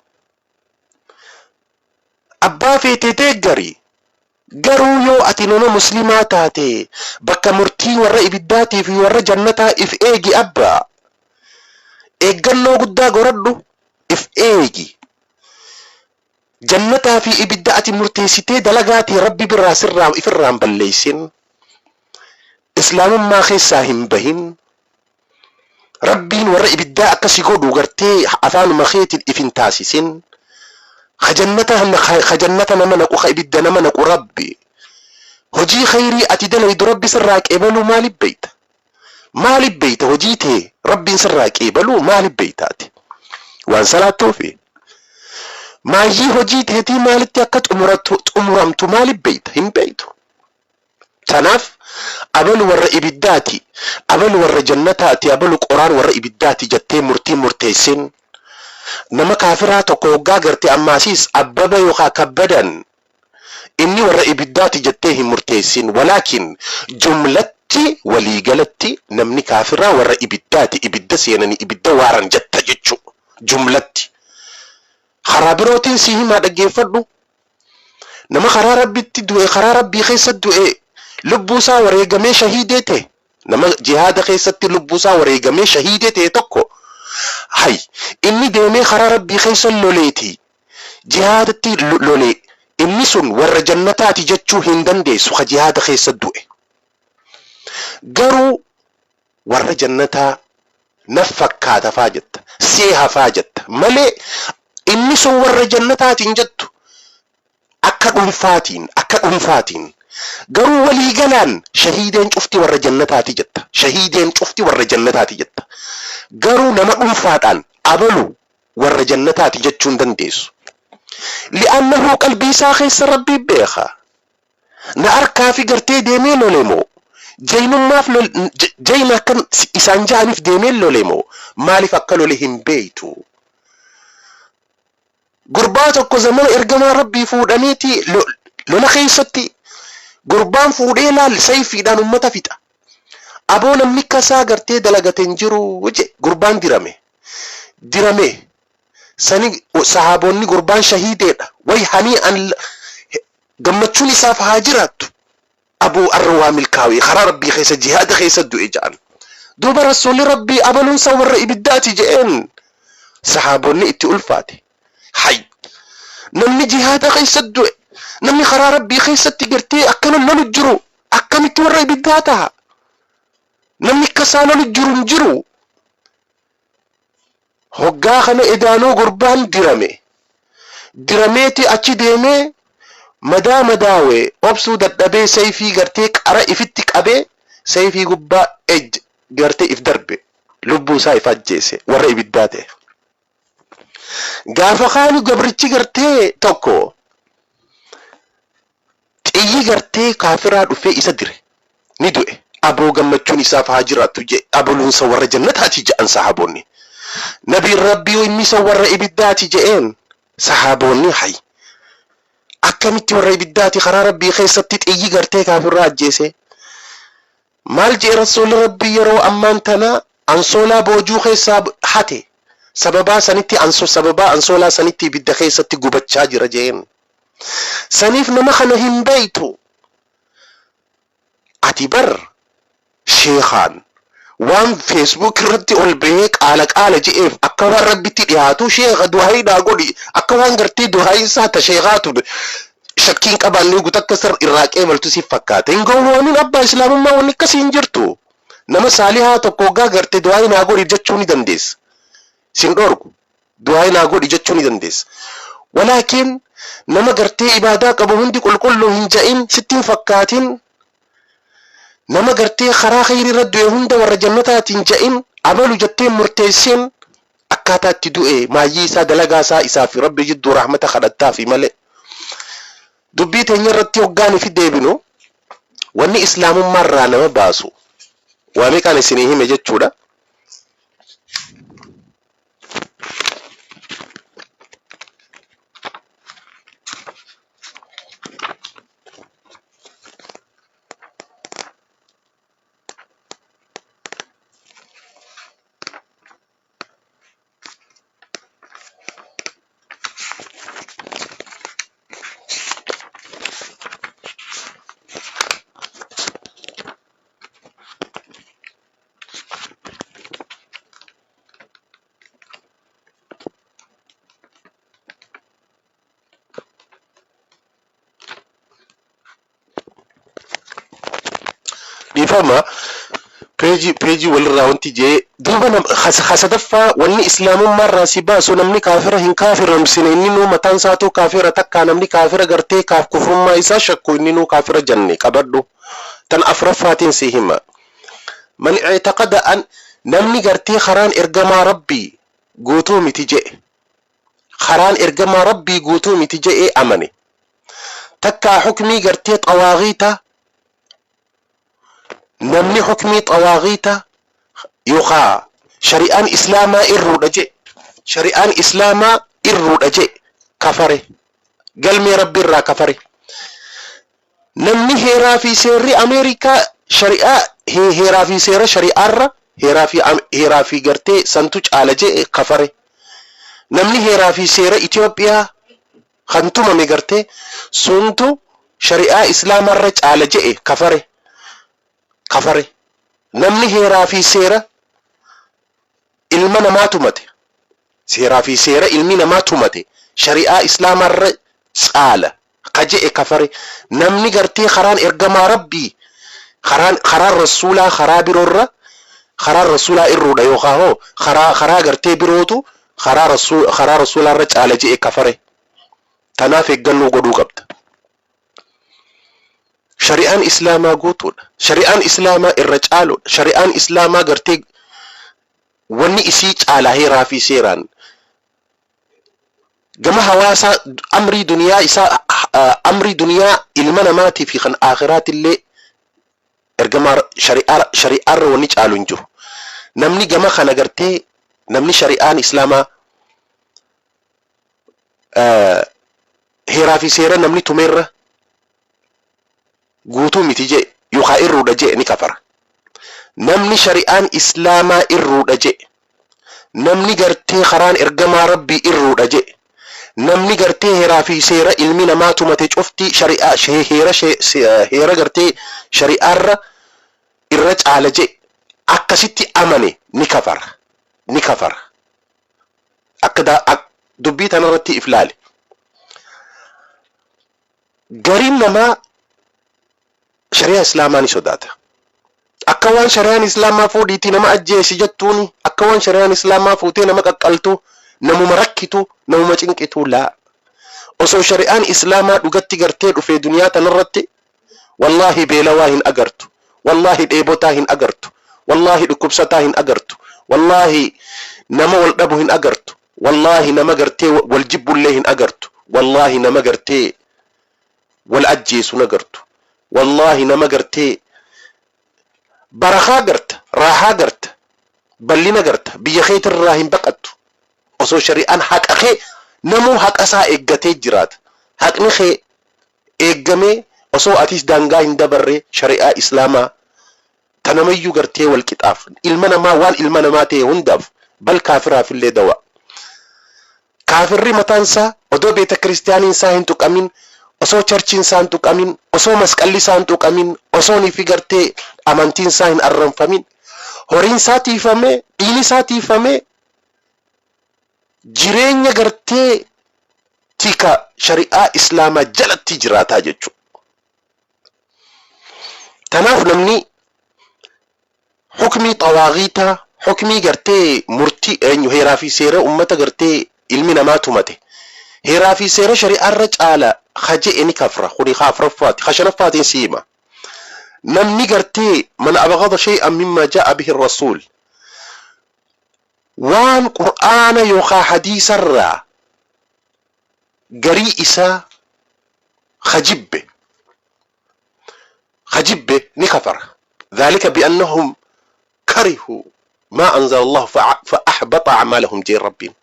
S1: Abbaa feetee deeggari. Garuu yoo ati nama muslimaa taate bakka murtii warra ibiddaatii fi warra jannataa if eegi abbaa. Eeggannoo guddaa godhadhu if eegi. Jannataa fi ibidda ati murteessitee dalagaatii rabbi biraa ifirraan balleessin. Islaamummaa keessaa hin bahin. rabbiin warra ibiddaa akkasi godhu gartee afaanuma keetiin ifin taasisin khajannata nama naqu ibidda nama naqu rabbi hojii khayrii ati dalaydu rabbi sirraa qeebalu maaliif beeyta hojii tee rabbiin sirraa qeebalu maaliif beeytaati waan salaattuufi maayii hojii teetii maalitti akka xumuramtu maaliif beeyta hin beeytu tanaaf abalu warra ibiddaati abalu warra jannataati abalu qoraan warra ibiddaati jettee murtii murteessin nama kaafiraa tokko hoggaa gartee ammaasiis abbaba yookaan kabbadan inni warra ibiddaati jettee hin murteessin walaakin jumlatti waliigalatti namni kaafiraa warra ibiddaati ibidda seenanii ibidda waaran jetta jechuu jumlatti karaa birootiin si himaa dhaggeeffadhu nama karaa rabbitti du'e karaa rabbii keessa du'e lubbuusaa wareegamee shahiidee ta'e nama jihaada keessatti lubbuusaa wareegamee shahiidee ta'e tokko hay inni deemee karaa rabbii keessa loleeti jihaadatti lolee inni sun warra jannataati jechuu hin dandeessu ka jihaada keessa du'e garuu warra jannataa naf fakkaata faa jetta seeha faa jetta malee inni sun warra jannataatiin jettu akka dhuunfaatiin garuu walii galaan shahiideen cufti warra jannataati jetta shahiideen cufti warra jannataati jetta garuu nama dhuunfaadhaan abalu warra jannataati jechuu hin dandeessu li'annahu qalbii isaa keessa rabbii beeka na arkaa fi gartee deemee lole moo jaynummaaf jayna akkan isaan ja'aniif deemee lole moo maaliif akka lole hin beeytu gurbaa tokko zamana ergamaa rabbii fuudhaniiti lola keessatti gurbaan fuudhee laal sayfiidhaan ummata fixa aboo namni kasaa gartee dalagateen jiru gurbaan dirame sani sahaabonni gurbaan shahiideedha way hani an gammachuun isaaf haa jiraattu abuu arwaa milkaawii karaa rabbii keessa jihaada keessa du'e ja'an duuba rasuulli rabbii abaluun sa warra ibiddaati je'een sahaabonni itti ulfaate hay namni jihaada keessa du'e namni karaa rabbii keessatti gartee akkana lolu jiru akkamitti warra ibiddaa taha namni kasaa lolu jiru hoggaa kana edaanoo gurbaan dirameeti achi deemee madaawe obsuu dadhabee sayfii gartee qara ifitti qabee sayfii gubbaa gartee if darbe lubbuu isaa if ajjeese warra ibiddaa ta'e gaafa kaani gabrichi gartee tokko xiyyi gartee kaafiraa dhufee isa dire ni du'e aboo gammachuun isaaf haa jiraattu je abuluunsa warra jannataati je'an sahaabonni nabiin rabbii inni isa warra ibiddaati je'een sahaabonni hay akkamitti warra ibiddaati karaa rabbii keessatti xiyyi gartee kaafiraa ajjeese maal jee rasuulli rabbii yeroo ammaan tana ansoolaa boojuu keessaa hate sababaa ansoolaa sanitti ibidda keessatti gubachaa jira je'een saniif nama kana hin beeytu ati bar sheekhaan waan Facebook irratti ol bahee qaala je'eef akka waan rabbitti dhiyaatu sheekha du'aayiidhaa godhi akka waan gartee du'aayisaa ta sheekhaatu shakkiin qabaannee gutakka sir irraaqee maltu siif fakkaata hin gowwoonin abbaa islaamummaa wanni akkasii hin jirtu nama saalihaa tokko hoggaa gartee du'aayinaa godhi jechuu ni dandeessa sin dhorgu du'aayinaa godhi jechuu ni dandeessa walaakiin nama gartee ibaadaa qabu hundi qulqulluu hin ja'in sittiin fakkaatin nama gartee karaa khayrii irra du'e hunda warra jannataatiin ja'in abalu jettee murteessin akkaataa itti du'e maayyii isaa dalagaa isaa fi rabbi jidduu rahmata kadhattaafi malee dubbii teenya irratti hoggaan ifi deebinu wanni islaamummaa irraa nama baasu waa meeqaan isinii hime jechuudha dhiifama peeji walirraa wanti jee duuba hasadaffaa wanni islaamummaa irraa si baasu namni kaafira hin kaafiramsine inni nuu mataan isaatu kaafira takkaa namni kaafira gartee kaaf kufrummaa isaa shakku inni nuu kaafira janne qabadhu tan afraffaatiin si hima man i'taqada an namni gartee karaan ergamaa rabbii guutuu miti jee karaan ergamaa rabbii guutuu miti jee amane takkaa hukmii gartee xawaaqiita namni hukmii xawaaqiita yookaan shari'aan islaamaa irruudha je shari'aan islaamaa irruudha je kafare galmee rabbi irraa kafare namni heeraa fi seerri ameerikaa shari'aa heeraa fi seera shari'aarra heeraa fi gartee santu caala je kafare namni heeraa fi seera Itoophiyaa kan tumame gartee suntu shari'aa islaamarra caala je kafare namni heeraa fi seera ilma namaa tumate seeraa fi seera ilmi namaa tumate shari'aa islaamarra caala kaje'e kafare namni gartee karaan ergamaa rabbii karaan rasuulaa karaa biroorra karaan rasuulaa irruudha yookaan hoo karaa gartee birootu karaa rasuulaarra caala je'e kafare tanaaf eeggannoo godhuu qabda shari'aan islaamaa guutuudha shari'aan islaamaa irra caaluudha shari'aan islaamaa gartee wanni isii caalaa heeraa fi seeraan gama hawaasaa amrii duniyaa isaa amrii duniyaa ilma namaatii fi kan aakhiraatillee ergamaa shari'aarra wanni caalu hin jiru namni gama kana gartee namni shari'aan islaamaa heeraa fi seera namni tumeerra guutuu miti je yookaan irruudha je ni kafara namni shari'aan islaamaa irruudha je namni gartee karaan ergamaa rabbii irruudha je namni gartee heeraa fi seera ilmi namaa tumate cufti shari'aa heera gartee shari'aarra irra caala je akkasitti amane ni kafara akka dubbii tanarratti iflaale gariin namaa shari'a islaamaa ni sodaata akka waan shari'aan islaamaa fuudhiitii nama ajjeesi jettuuni akka waan shari'aan islaamaa fuutee nama qaqqaltu namuma rakkitu namuma cinqitu laa osoo shari'aan islaamaa dhugatti gartee dhufee duniyaa tanarratti wallahi beelawaa hin agartu wallahi dheebotaa hin agartu wallahi dhukkubsataa hin agartu wallahi nama wal dhabu hin agartu wallahi nama gartee wal jibbullee hin agartu wallahi nama gartee wal ajjeesu nagartu wallahi nama gartee barakaa garta raahaa garta ballina garta biyya keetirraa hin baqattu osoo shari'aan haqa kee namuu haqasaa eeggatee jiraata haqni kee eeggamee osoo atis daangaa hin dabarree shari'aa islaamaa tanamayyuu gartee wal qixaaf ilma namaa waan ilma namaa ta'e hundaaf bal kaafiraafillee dawa kaafirri mataansaa odoo beeta kiristaaniin isaa hin tuqamin osoo charchiin isaa hin tuqamin osoo masqalli isaa hin tuqamin osoo niifi gartee amantiin isaa hin arranfamin horiin isaa tiifamee dhiini isaa tiifamee jireenya gartee tika shari'aa islaamaa jalatti jiraataa jechuudha. Tanaaf namni hukmii xawaaqiitaa hukmii gartee murtii eenyu heeraa fi seera ummata gartee ilmi namaa tumate heeraa fi seera shari'aarra caala خجئ نكفرة خلي خاف رفات خشنا فاتين سيما نم نقرتي من أبغض شيئا مما جاء به الرسول وان قرآن يوخا حديث الرا قري إسا خجب نكفر ذلك بأنهم كرهوا ما أنزل الله فأحبط أعمالهم جي ربهم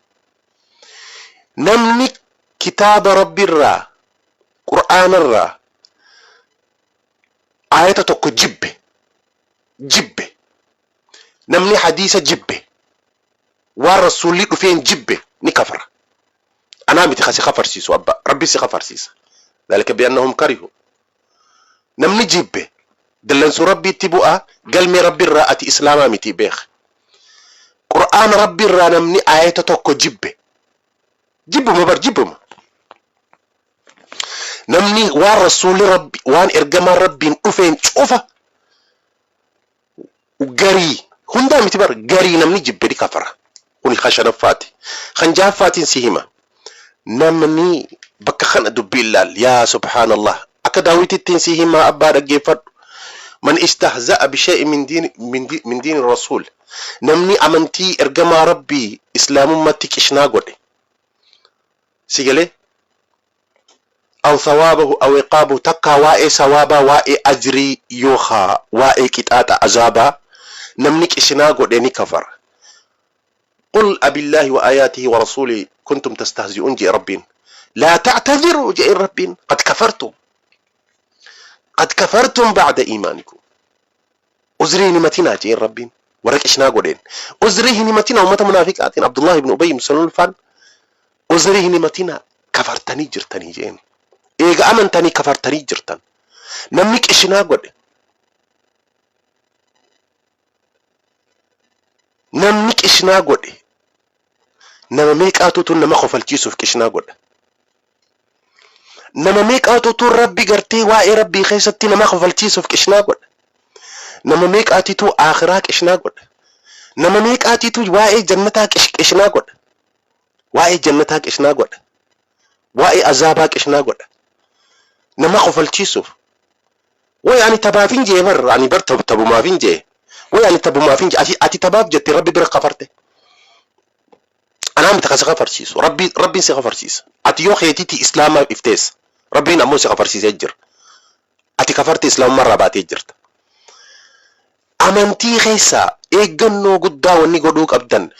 S1: نمنك كتاب ربي الرا قرآن الرا آية توك جبه نمني حديث جبه والرسول لي فين جبه نكفر أنا متخسي خفر سيسو أبا ربي سي خفر سيس ذلك بأنهم كرهوا نمني جبه دلنسو ربي تبؤا قال مي ربي الرا أتي إسلاما متي بيخ قرآن ربي الرا نمني آية توك جبه مبر جبه نمني وان رسول ربي وان إرجما ربي أفين شوفه garii hundaa miti bar garii namni jibbedi kafara kuni khashanaffaati khanjaaffaatiin si hima namni bakka kana dubbii ilaal yaa subhaanallah akka daawwitittiin si hima abbaa dhaggeeffadhu man istahza'a bishay'in min diin rasuul namni amantii ergamaa rabbii islaamummatti qishnaa godhe سيجلي أو ثوابه أو عقابه تكا وائي ثوابا وائي أجري يوخا وائي كتاتا عذابا نمنك إشناغو ديني كفر قل أبي الله وآياته ورسوله كنتم تستهزئون جئ ربين لا تعتذروا جئ ربين قد كفرتم بعد إيمانكم أزري نمتنا جئ ربين ورك إشناغو دين أزريه نمتنا ومت منافقاتين عبد الله بن أبي مسلول الفان أزريه نمتنا كفرتني جرتني جين إيغا أمنتني كفرتني جرتن نمك إشنا قد نمك إشنا قد نمك آتوتون نما خفل جيسوف كشنا قد نمك آتوتون ربي قرتي وائي ربي خيستي نما خفل جيسوف كشنا قد نمك آتيتو آخراك إشنا قد نمك آتيتو وائي جنتاك إشنا قد وائي جنتاك إشنا قد وائي عذابك إشنا قد نما خفلتيسوف ويعني تبافين جي مر يعني بر تبو ما فين جي ويعني تبو ما فين جي أتي تباب جت ربي بر غفرته أنا متخصص غفرتيسو ربي سي غفرتيس أتي يو خيتي إسلام إفتيس ربي نمو سي غفرتيس يجر أتي كفرت إسلام مرة بات يجرت أمنتي خيسا إيجنو قدا وني قدوك أبدا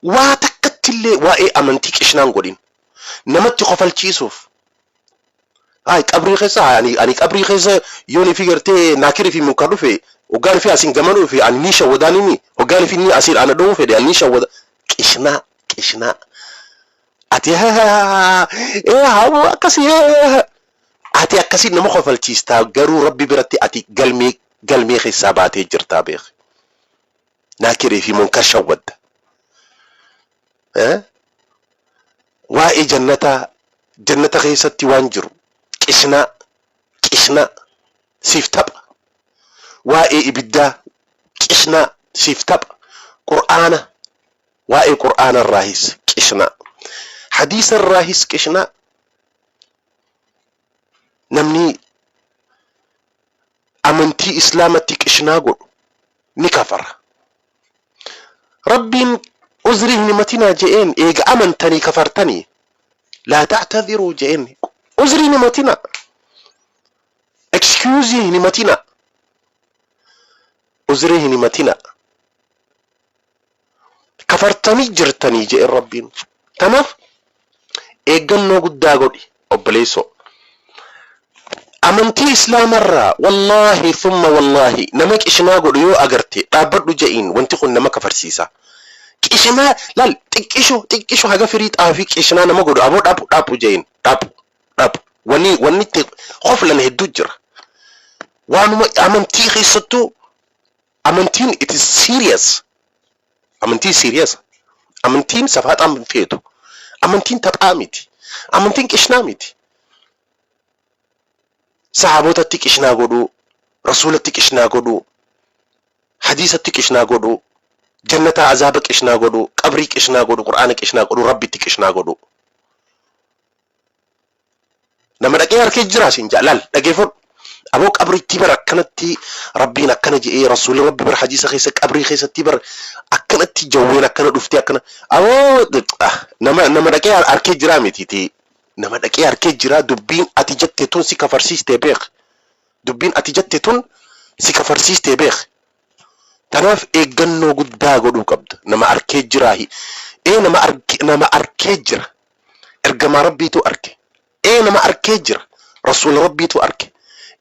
S1: واتكتلي وائي أمنتيك إشنان قدين نمت خفلتيسوف هاي قبري خيسا يعني قبري خيسا يوني فيغرتي ناكري في منكر في وقال في أسين جمانو في يعني نيشا ودانيني وقال في ني أسير أنا دو في يعني نيشا ود كشنا أتيها إيه هاو أكسي أتي أكسي نمو خفلتيستا قرو ربي برتي أتي قلمي خيسا باتي جرتا بيخ ناكري في منكر شود وائي جنة خيستي وانجرو كشنا سيفتب وائي إبدا كشنا سيفتب قرآن وائي قرآن الراهيس كشنا حديث الراهيس كشنا نمني أمنتي إسلامتي كشنا قول نكفر ربي أزريه نمتنا جئين إيق أمنتني كفرتني لا تعتذروا جئين أزري نمتنا excuse نمتنا أزريه نمتنا كفرتني جرتني جئين ربين تمام إيقنو قدا قولي أبليسو أمنتي إسلام الرا والله ثم والله نمك إشنا قولي يو أغرتي أبردو جئين وانتقل نمك فرسيسا كيشنا لا تكيشو حاجة فريد أفيك إشنا نما قولوا أبو جين أبو وني خوف لأنه الدجر وانو أمنتي خيستو أمنتين it is serious أمنتي serious أمنتين سفات أمن فيتو أمنتين تبقامتي أمنتين كشنامتي صحابوتك إشنا قولوا رسولتك إشنا قولوا حديثتك إشنا قولوا جنة عذابك إشنا قدو قبرك إشنا قدو قرآنك إشنا قدو ربك إشنا قدو نما دقي هركي جراسين جلال دقي فر أبوك قبرك تبر أكنتي ربنا أكن جئي رسول ربي بر حديث خيس قبري خيس تبر أكنتي جوين أكن دفتي أكن أو نما دقي هركي جرامي تي نما دقي هركي جرا دبين أتجت تون سي كفرسيس تبيخ دبين أتجت تون سي كفرسيس تبيخ تناف إيجنو قدا قدو قبض نما أركي جراهي إيه نما أركي جرا إرقما ربي تو أركي إيه نما أركي جرا رسول ربي تو أركي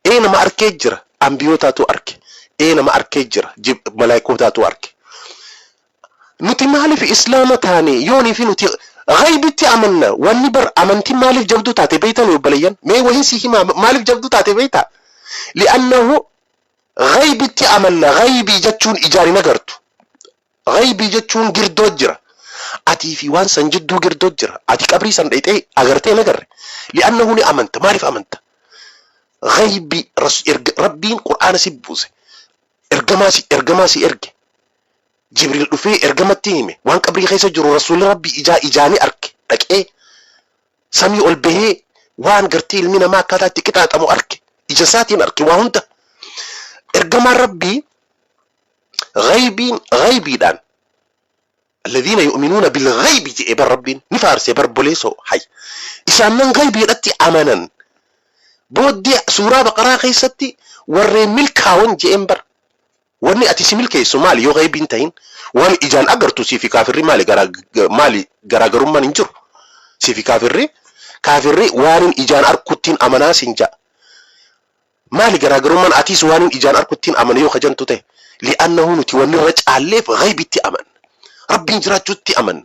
S1: إيه نما أركي جرا أنبيوتا تو أركي إيه نما أركي جرا جيب ملايكوتا تو أركي نتي مالي في إسلام تاني يوني في نتي غيبتي أمنا والنبر أمنتي مالي في جبدو تاتي بيتا وبليان مي وهي سيكي مالي في جبدو تاتي بيتا لأنه غيبتي أمنا غيبي جتشون إجاري نقرتو غيبي جتشون قردو جرا أتي في وان سنجدو قردو جرا أتي كبري سنريت إيه أغرتي نقر لأنه ني أمنت ما عرف أمنت غيبي ربين قرآن سبوزي ergamaasi erge Jibril dhufee ergamatti hime waan qabrii keessa jiru rasuulli rabbi ijaani arge dhaqee samii ol bahee waan gartee ilmi namaa akkaataatti qixaaxamu arge ija isaatiin arge waa hunda ergamaan rabbii غيبيدان الذين يؤمنون بالغيب جئ بربين نفارس بربوليسو حي إسان من غيبي رتي أمانا بودي سورة بقرة خيستي وري ملكاون جئ بر ورني أتسي ملكي سومالي يو غيبين تين وان إجان أقرتو سيفي كافري مالي غراغرم من انجر سيفي كافري وان إجان أركتين أمانا سنجا مالي غراغرم من أتيس وان إجان أركتين أمانا يو خجنتو ته لأنه نتوني رجع الليف غيبي تأمن ربي جراجو تأمن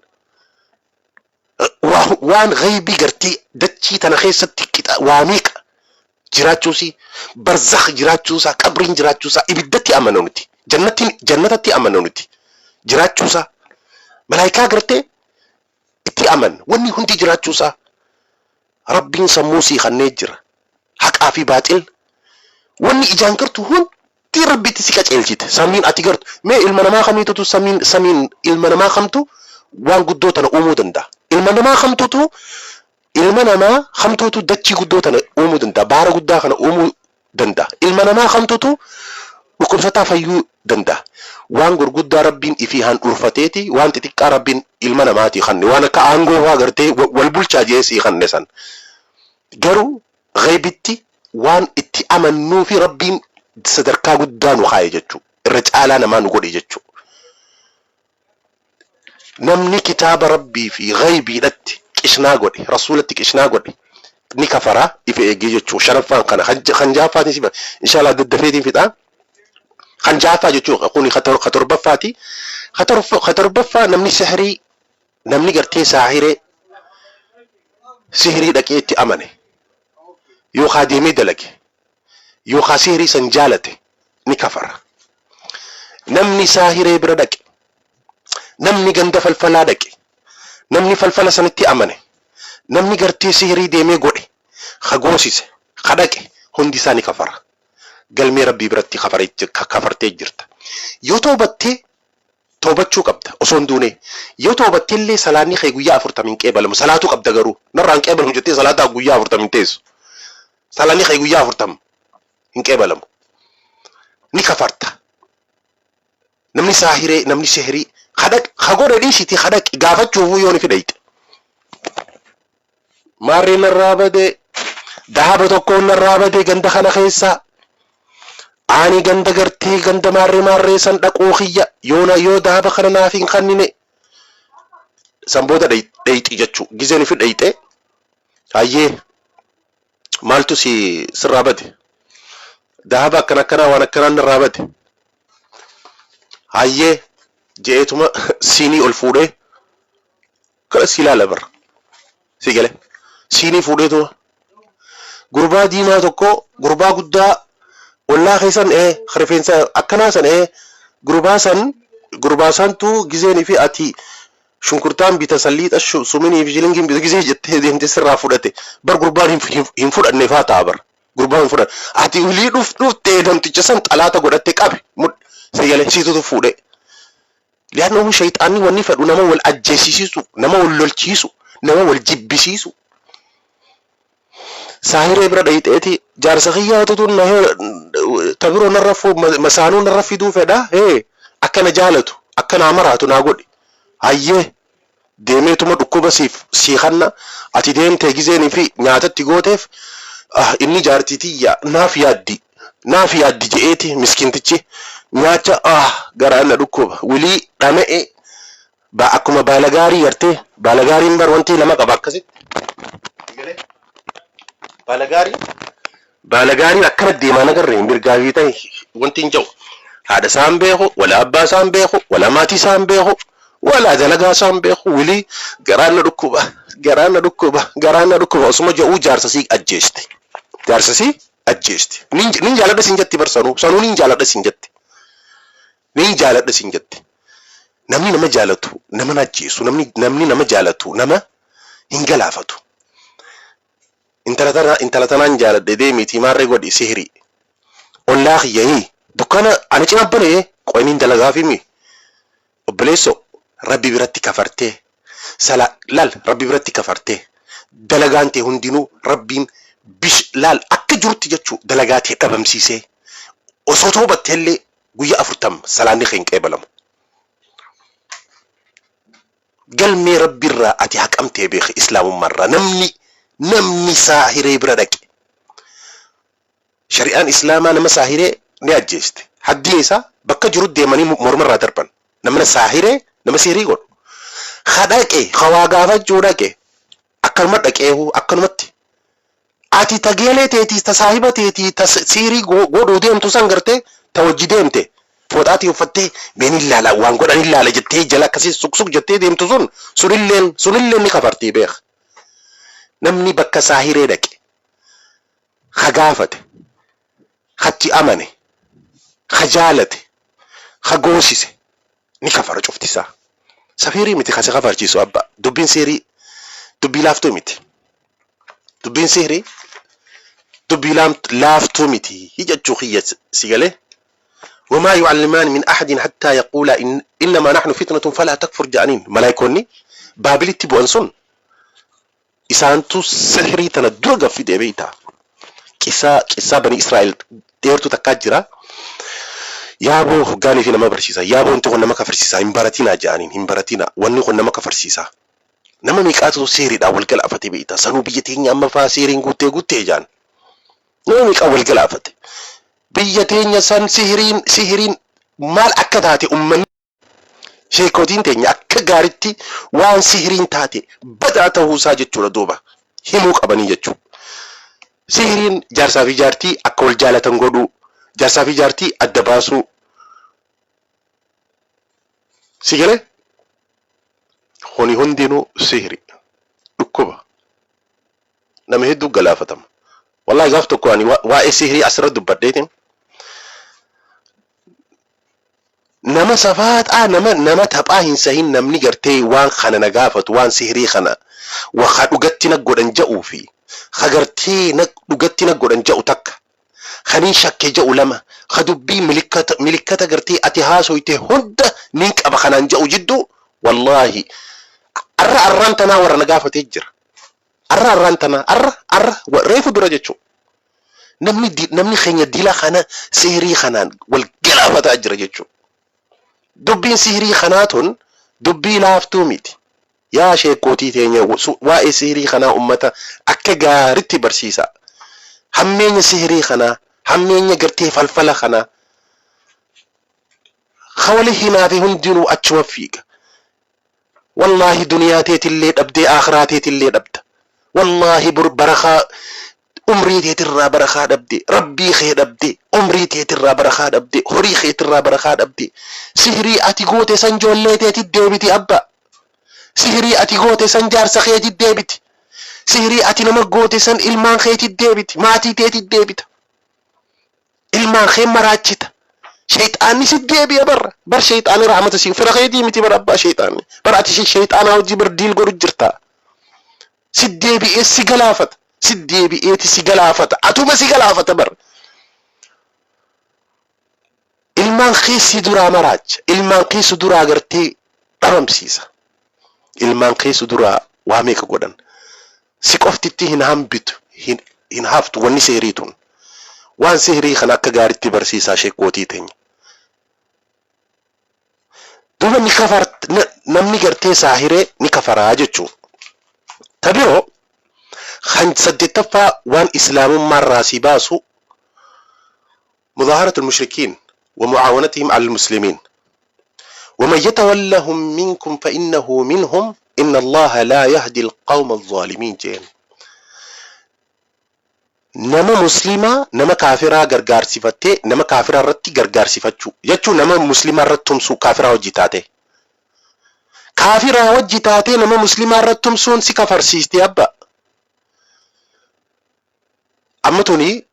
S1: وان غيبي قرتي دتشي تنخيصة تكتا واميك جراجوسي برزخ جراجوسا قبرين جراجوسا إبدتي أمنونتي جنتي أمنونتي جراجوسا ملايكا قرتي اتي أمن واني هنتي جراجوسا ربي سموسي خنيجر حق آفي باطل واني إجان قرتو هون تي ربي تسيكاج الجيت سامين اتيغرت مي المنما خميتو سامين المنما خمتو وان قدوتنا اومو دندا المنما خمتو دتشي قدوتنا اومو دندا بارا قدا خنا اومو دندا المنما خمتو وكم ستا فيو دندا وان قدا ربين افيهان urfateeti وان تتقى ربين المنماتي خني وانا كانغو واغرتي والبلچا جيسي خنسن غرو غيبتي وان اتي امنو في ربين sadarkaa guddaan waxaa jechu irra caalaa namaan godhe jechu namni kitaaba rabbii fi ghaybiidhatti qishnaa godhe rasuulatti qishnaa godhe ni kafara ife eegee jechu sharaffaan kana khanjaafaatiin siba inshallah daddafeetiin fixaa khanjaafaa jechu kuni khatorbafaati khatorbafa namni gartee sihiree dhaqee itti amane yoo khadimee dalage yoo khasiri sanjalate ni kafara namni sahire bira dhaqe namni ganda falfalaa dhaqe namni falfala sanitti amane namni gartee sihirii deemee godhe khagoosise khadaqe hundi isaanii kafara galmee rabbii biratti kafartee jirta yoo toobachuu qabda osoo hin duune yoo toobattee illee salaanni kee guyyaa 40 qeebalamu salaatu qabda garuu narraan qeebalamu jettee salaataa guyyaa 40 teessu salaanni kee guyyaa 40 hin qeebalamu ni kafarta namni sihirii khagore dhiisiti khadaqi gaafachuuf yoo ni fidayte maarree narraa bade dahaba tokko narraa bade ganda kana keessa ani ganda gartee ganda maarree san dhaquu khiyya yoo dahaba kana naaf hin kannine sanbooda dhayti jechu gizeen fi dhayte hayyee maaltu sirraa bade dahaba akkana waan akkanaan narraa bade hayyee jeetuma siinii ol fuudhee kana silaala bar sigale siinii fuudheetuma gurbaa diimaa tokko gurbaa guddaa ollaa keessan rifeensa akkanaa san gurbaa santu gizeenii fi ati shunkurtaan bita salliixa suminii fi jilingin bita gizee jettee deemte sirraa fudhate bar gurbaan hin fudhanne faa ta'a bar gurbaan fudhan ati ulii dhuftee namticha san xalaata godhatte qabe sigale siitutu fuudhe لأنه شيطاني ونفد نما والأجسيسو نما واللولتشيسو نما والجبسيسو ساهر إبرا دايتي جارسخية تطول نهي تبرو نرفو مسانو نرفدو فدا أكنا جالتو أكنا عمراتو ناقود هايه ديميتو مدوكوبا سيخانا أتي ديم تيجيزيني في نياتت تيغوتيف إني جارتيتي نافي يادي جئتي مسكنتي nyacha garana dhukkuba wili dhama'e ba akkuma balagaari yarte balagaariin bar wanti lama qaba akkasit balagaari akkana deemaa nagarreen birgaafi ta'e wanti hin jiru haadha isaan beeku wala abbaa isaan beeku wala maatii isaan beeku wala dalagaa isaan beeku wili garana dhukkuba osuma jedhu jaarsasii ajjeesti nin jaaladha sin jetti sanuu nin jaaladha sin jetti nin jaaladha sin jetti namni nama jaalatu nama najjeesu namni nama jaalatu nama hin galaafatu intala tanaan jaaladhe deemiti maarree godhi sihiri ollaa khiyyahi dukkana ani cina bane qoyniin dalagaa fi mi obboleesso rabbi biratti kafartee lal rabbi biratti kafartee dalagaan tee hundinuu rabbiin lal akka jirutti jechuu dalagaa tee dhabamsiisee osoo toobattee illee guyyaa 40 salaanni keen qeebalamu. Galmee rabbirraa ati haqamtee beeki islaamummaarraa namni saahiree bira dhaqe. Shari'aan islaamaa nama saahiree ni ajjeeste. Haddiin isaa bakka jiru deemanii mormarraa darban. Namni saahiree nama sihirii godhu. Hadhaqe hawaa gaafachuu dhaqe akkanuma dhaqeehu akkanumatti. Ati tageelee teetii ta saahiba teetii ta sihirii godhuu deemtu san gartee ta wajji deemte. Fodhaati uffattee been ilaala waan godhan ilaala jettee jala akkasii suksuk jettee deemtu sunilleen ni kafartii beeka. Namni bakka saahiree dhaqe ha gaafate hatti amane ha jaalate ha goosise ni kafara cuftisaa. Safiirii miti kasi kafarchiisu abba dubbiin sihirii dubbii laaftuu miti. Dubbiin sihirii dubbii laaftuu miti hijachuu kiyya sigalee. وما يعلمان من أحد حتى يقول إنما نحن فتنة فلا تكفر جانين ملايكوني بابلي تبو أنسون إسانتو سحري تندرق في ديبيتا كسا بني إسرائيل ديرتو تكاجرا يابو غاني فينا ما برسيسا يابو انتو قلنا ما كفرسيسا همبارتنا جانين همبارتنا واني قلنا ما كفرسيسا نما ميكاتو سيري دا أول قلعة فتي بيتا سنو بيتين أما فاسيرين قوتي جان نما ميك أول قلعة فتي بيتين يسان سهرين مال أكداتي أمني شيكوتين تيني أكا غارتي وان سهرين تاتي بدأته ساجد جورا دوبا هموك أبني جتشو سهرين جارسا في جارتي أكول جالة تنقودو جارسا في جارتي الدباسو سيجلي خوني هندينو سهري لكوبا نمهدو غلافتم والله غافتو كواني وائي سهري أسرد بديتين nama safaat nama taphaa hin sahin namni gartee waan kana nagaafatu waan sihirii kana waa dhugatti na godhan ja'uu fi gartee na dhugatti na godhan ja'u takka kaniin shakke ja'u lama dubbii milikata gartee ati haasoyte hunda nin qaba kanaan ja'u jiddu wallahi arraan tanaa warra nagaafatee jira arraan tanaa reefu dura jechuu namni keenya dila kana sihirii kanaan wal galaafataa jira jechuu. Dubbiin sihirii kanaatun dubbii laaftuu miti. Yaa sheekootii teenya waa'ee sihirii kanaa ummata akka gaaritti barsiisa. Hammeenya sihirii kanaa, hammeenya gartee falfala kanaa. Hawali hinaafi hundinuu achuma fiiga. Wallahi duniyaa teetillee dhabdee akhiraa teetillee dhabda. Wallahi barakaa umrii teetirraa barakaa dhabde rabbii kee dhabde umrii teetirraa barakaa dhabde horii keetirraa barakaa dhabde sihirii ati goote san joollee teetit deebiti abba sihirii ati goote san jaarsa keetit deebiti sihirii ati nama goote san ilmaan keetit deebiti maatii teetit deebita ilmaan kee maraachita shayxaanni sit deebi'a bar shayxaanni rahmata si fira keetii miti bar abbaa shayxaanni bar ati shayxaanaa hojii bar diil godhu jirta sit deebi'ee si galaafata سدي بيئتي سجلافة أتوما سجلافة بر ilmaan keessi duraa maraach ilmaan keessi duraa gartee dhabamsiisa ilmaan keessi duraa waa meeqa godhan si qoftitti hin hambitu hin haftu wanni seeriitun waan seerii kan akka gaaritti barsiisaa sheekootii teenya duuba ni kafar namni gartee saahiree ni kafaraa jechuu tabiroo kan saddettaffaa waan islaamummaa irraa si baasu مظاهرة المشركين ومعاونتهم على المسلمين ومن يتولهم منكم فإنه منهم إن الله لا يهدي القوم الظالمين جين نما مسلمة نما كافرة غرغار صفته نما كافرة رتي غرغار صفتشو يجو نما مسلمة رتم سو كافرة وجتاته كافرة وجتاته نما مسلمة رتم سون سي كفر سيستي أبا أما توني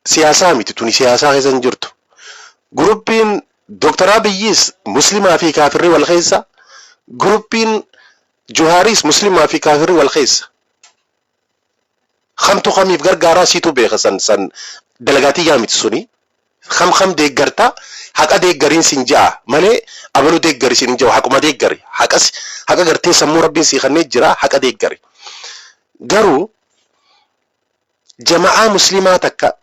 S1: سياسة ميت توني سياسة غيزن جرتو جروبين دكتور أبيس مسلمة في كافر والخيسة جروبين جوهاريس مسلمة في كافر والخيسة خمتو خميف غرغارا سيتو بيخ سن دلغاتي يامت سوني kham deeggarta haqa deeggarin sin jaa malee abalu deeggari sin jaa haquma deeggari haqa gartee sammuu rabbiin si kennee jira haqa deeggari garuu jamaa muslimaa takka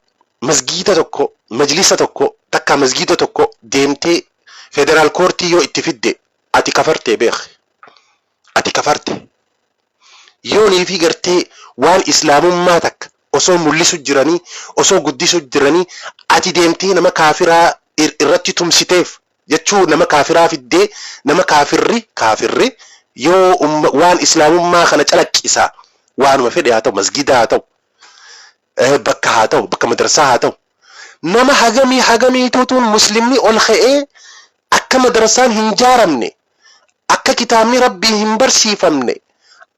S1: masgiida tokko majlisa tokko takka masgiida tokko deemtee federaal koortii yoo itti fidde ati kafarte beekh ati kafarte yoonii fi gartee waan islaamummaa takka osoo mul'isu jiranii osoo guddisu jiranii ati deemtee nama kaafiraa irratti tumsiteef jechuu nama kaafiraa fiddee nama kaafirri yoo waan islaamummaa kana calaqqisa waanuma fedhe haa ta'u masgiida haa ta'u bakka haa ta'u bakka madrasaa haa ta'u nama hagamii tuutuun muslimni ol ka'ee akka madrasaan hin jaaramne akka kitaabni rabbii hin barsiifamne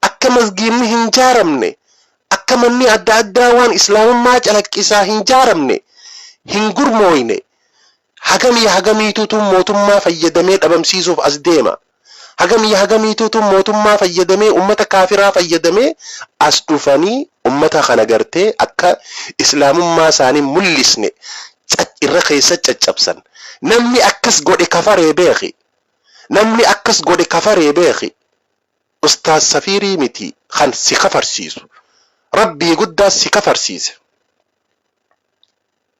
S1: akka masgiidni hin jaaramne akka manni adda addaa waan islaamummaa calaqqisaa hin jaaramne hin gurmooyne hagamii tuutuun mootummaa fayyadamee dhabamsiisuuf as deema hagamii tuutuun mootummaa fayyadamee ummata kaafiraa fayyadamee as dhufanii ummata kana gartee akka islaamummaa isaanii mul'isne irra keessa caccabsan namni akkas godhe kafaree beeki namni akkas godhe kafaree beeki ustaaz safiirii miti kan si kafarsiisu rabbii guddaa si kafarsiise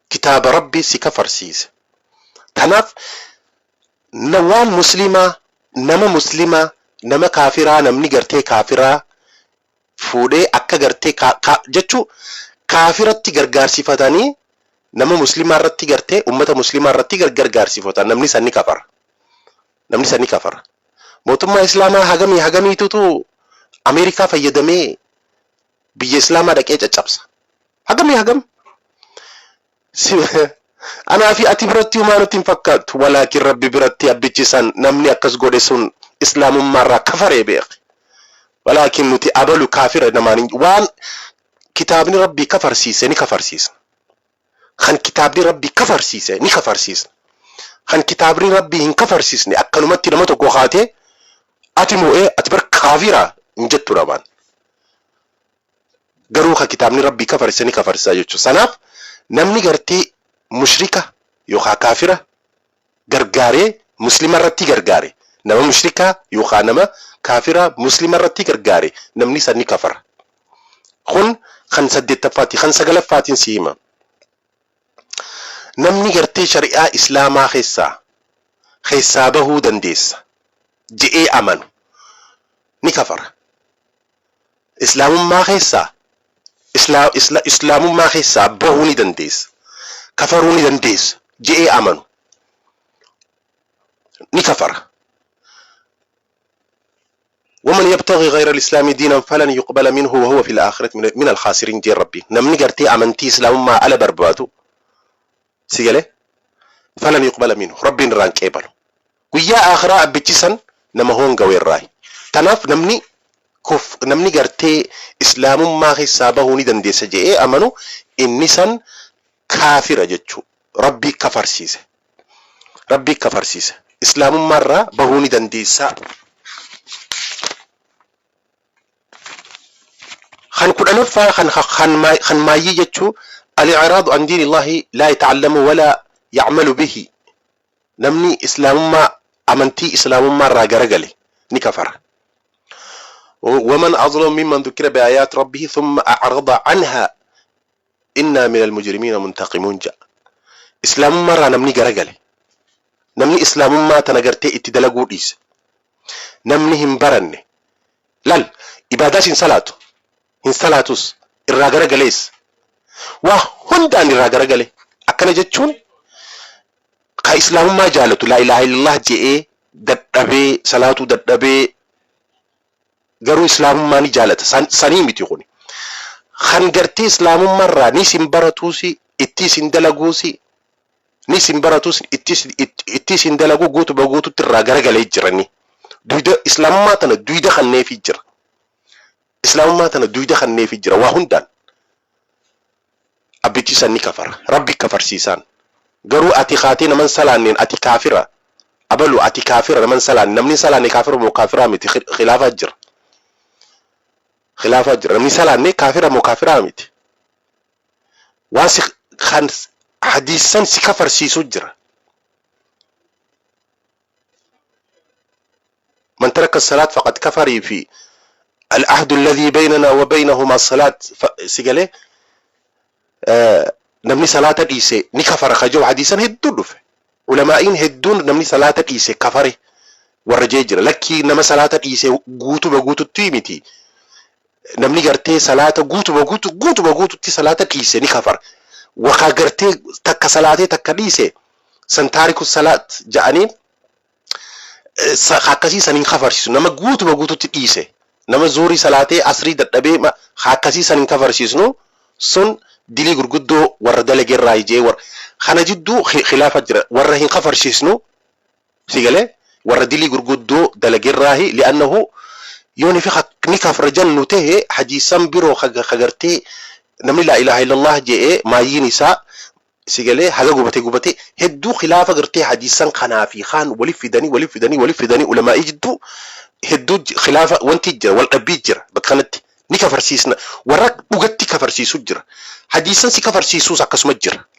S1: kitaaba rabbii si kafarsiise tanaaf waan muslimaa nama kaafiraa namni gartee kaafiraa fuudhee akka gartee jechuu kaafiratti gargaarsifatanii nama muslimaa irratti gartee ummata muslimaa irratti gargaarsifatan namni sanni kafara mootummaa islaamaa hagamiitutu Ameerikaa fayyadamee biyya islaamaa dhaqee caccabsa hagam anaa fi ati biratti humaanatti hin fakkaatu walaakin rabbi biratti abbichisan namni akkas godhe sun islaamummaa irraa kafaree beeki walaakin nuti abalu kaafira namaan waan kitaabni rabbii kafarsiise ni kafarsiisna kan kitaabni rabbii kafarsiise ni kafarsiisna kan kitaabni rabbii hin kafarsiisne akkanumatti nama tokko haatee ati mo'ee ati bar kaafira hin jettu namaan garuu kan kitaabni rabbii kafarsiise ni kafarsiisa jechuudha sanaaf namni gartee mushrika yookaan kaafira gargaaree muslima irratti gargaare nama mushrika yookaan nama kaafira muslima irratti gargaare namni sanni kafara kun kan saddeettaffaati kan sagalaffaatiin si hima namni gartee shari'aa islaamaa keessaa bahuu dandeessa je'ee amanu ni kafara islaamummaa keessaa bahuu ni dandeessa kafaruu ni dandeessa je'ee amanu ni kafara ومن يبتغي غير الإسلام دينا فلن يقبل منه وهو في الآخرة من الخاسرين جي ربي نمني قرتي أمنتي إسلام ما على برباتو سيجله فلن يقبل منه ربي نران كيبلو ويا آخرة أبتشسن نما هون قوير راي تناف نمني قرتي إسلام ما حسابه ندن دي سجئ أمنو إنسان كافر جتشو ربي كفر سيسه إسلام مرة بهوني دنديسا خان كل أنفا خان ما يجتشو الإعراض عن دين الله لا يتعلم ولا يعمل به نمني إسلام ما أمنتي إسلام مرة جرجلي نكفر ومن أظلم ممن ذكر بآيات ربه ثم أعرض عنها إنا من المجرمين منتقمون جاء إسلام مرة نمني جرجلي نمني إسلام ما تنجرتي اتدلقوا ليس نمني هم برني لال إبادات إن صلاتوس الراجرة جليس وهندان الراجرة جلي أكن جتشون كإسلام ما جالته لا إله إلا الله جئ دتبي صلاته دتبي جرو إسلام ما نجالته سنين بتيخوني خنجرتي إسلام مرة نيسم براتوسي اتيسن دلقوسي نيسم براتوس اتيسن دلقو قوتو بقوتو تراجرة جلي جرني دويدا إسلام ما تنا دويدا خنّي في جر إسلام ما تنا دويدا خنّي في جر وهندان أبيتي سني كفر ربي كفر سيسان جرو أتي خاتين من سلانين أتي كافرة أبلو أتي كافرة من سلان نمني سلاني كافر مكافرة متي خلاف أجر نمني سلاني كافرة مكافرة متي واسخ hadiisan si kafarsiisu jira. من ترك الصلاة فقد كفر في العهد الذي بيننا وبينهما الصلاة سيقاله نمني صلاة إيسي نكفر خجو حديثا هدو دفع علماء هدون نمني صلاة إيسي كفره ورجيجر لكي نما صلاة إيسي قوتو بقوتو تيمتي نمني قرتي صلاة قوتو بقوتو تي صلاة إيسي نكفر وخا قرتي تك صلاة تك إيسي سنتارك الصلاة جانين خاكسي سنين كفرسيسو نما قوتو تيسي نما زوري صلاتي عصري ددبي خاكسي سنين كفرسيسنو سن دلي غرغدو ور دلغي رايجي ور خنا جدو خلافه جرا ور هين كفرسيسنو سيغله ور دلي غرغدو دلغي راهي لانه يوني في خني كفر جنته حديثن بيرو خغرتي نمي لا اله الا الله جي ما ينسا سيقالي هذا قبتي هدو خلافة قرتي حديثاً خنافي خان ولي فداني علماء جدو هدو خلافة وانتجر والأبيجر بكخانت نكفرسيسنا وراك بغتي كفرسيسو جر حديثاً سي كفرسيسو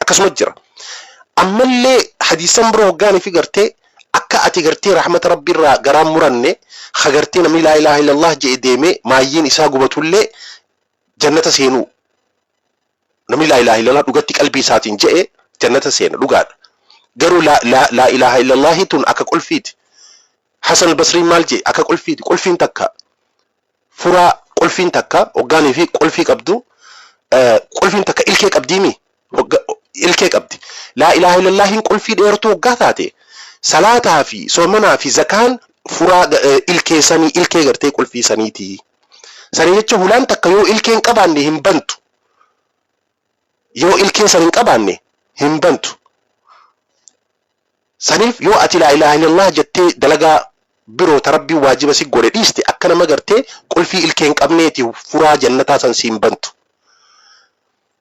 S1: أكسمجر أما اللي حديثاً بروغاني في قرتي أكا أتي قرتي رحمة ربي را قرام مرني خقرتي نمي لا إله إلا الله جي ديمي ما يين إسا قبتو اللي جنة سينو نمي لا إله إلا الله دغتي قلبي ساتين جئ جنة سين دغاد غرو لا إله إلا الله تون أكا قل فيت حسن البصري مالجي أكا قل فين تكا فرا قل فين تكا وغاني في قل في قبدو قل فين تكا إلكيك أبديمي إلكيك أبدي لا إله إلا الله قل في ديرتو غاتاتي صلاة في صومنا في زكان فرا إلكي سني إلكي غرتي قل في سنيتي سنيتي هلان تكا يو إلكين قباني هم بنتو yoo ilkeen san hin qabaanne hin bantu saniif yoo ati laa ilaaha illallah jettee dalagaa biroo tarabbii waajiba si godhe dhiiste akka nama gartee qulfii ilkeen qabneeti furaa jannataa san si hin bantu.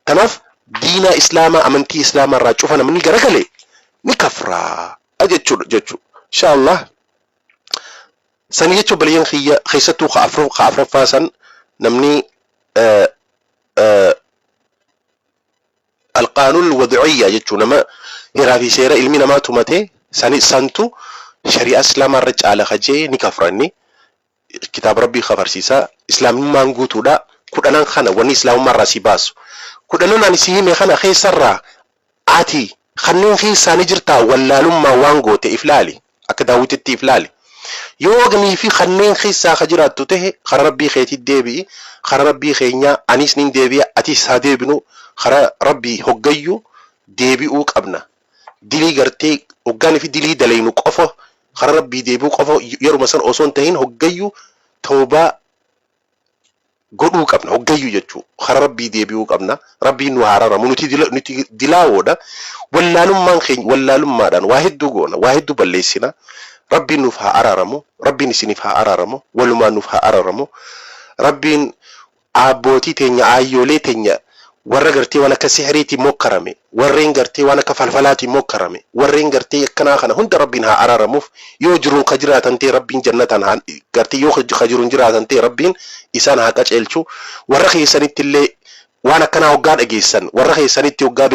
S1: Kanaaf diina islaamaa amantii islaamaa irraa cufa namni garagale ni kafraa jechuudha. Inshaallah sani jechuun baliyyan keessattuu afraffaa san namni القانون الوضعية يجونا ما يرافي سيرة علمي نما تومته سنتو شريعة إسلام الرج على خجي نكفرني كتاب ربي خبر سيسا إسلام ما نقوتو دا كودنا خنا وني إسلام مرة سيباسو كودنا نسيه مخنا خي سرّا آتي خنين خي سانجرتا ولا لما وانغو تإفلالي أكداوت التإفلالي يوغني في خنين خي ساخجرات توته خربي خيتي ديبي خربي خينيا أنيس نين ديبي أتي ساديبنو خرا ربي هجيو ديبيو قبنا دلي قرتي وقاني في دلي دلينو قفه خرا ربي ديبيو قفه يرو مثلا أوسون تهين هجيو توبة قدو قبنا هجيو يجو خرا ربي ديبيو قبنا ربي نوارا رمو نتي دلاو دا ولا لما خين ولا لما دان واحد دوغونا واحد دو بلسينا ربي نفها أرارمو ربي نسينفها أرارمو ولما نفها أرارمو ربي عبوتي تنيا آيولي تنيا warra gartee waan akka sihriiti mokkarame warreen gartee waan akka falfalaati mokkarame warreen gartee kana hunda rabbiin haa araaramuuf yoo jiruun ka jiraatan ta'e rabbiin jannatan haa gartee yoo ka jiruun jiraatan ta'e rabbiin isaan haa qaceelchu warra keessanitti illee waan akkana hoggaa dhageessan warra keessanitti hoggaa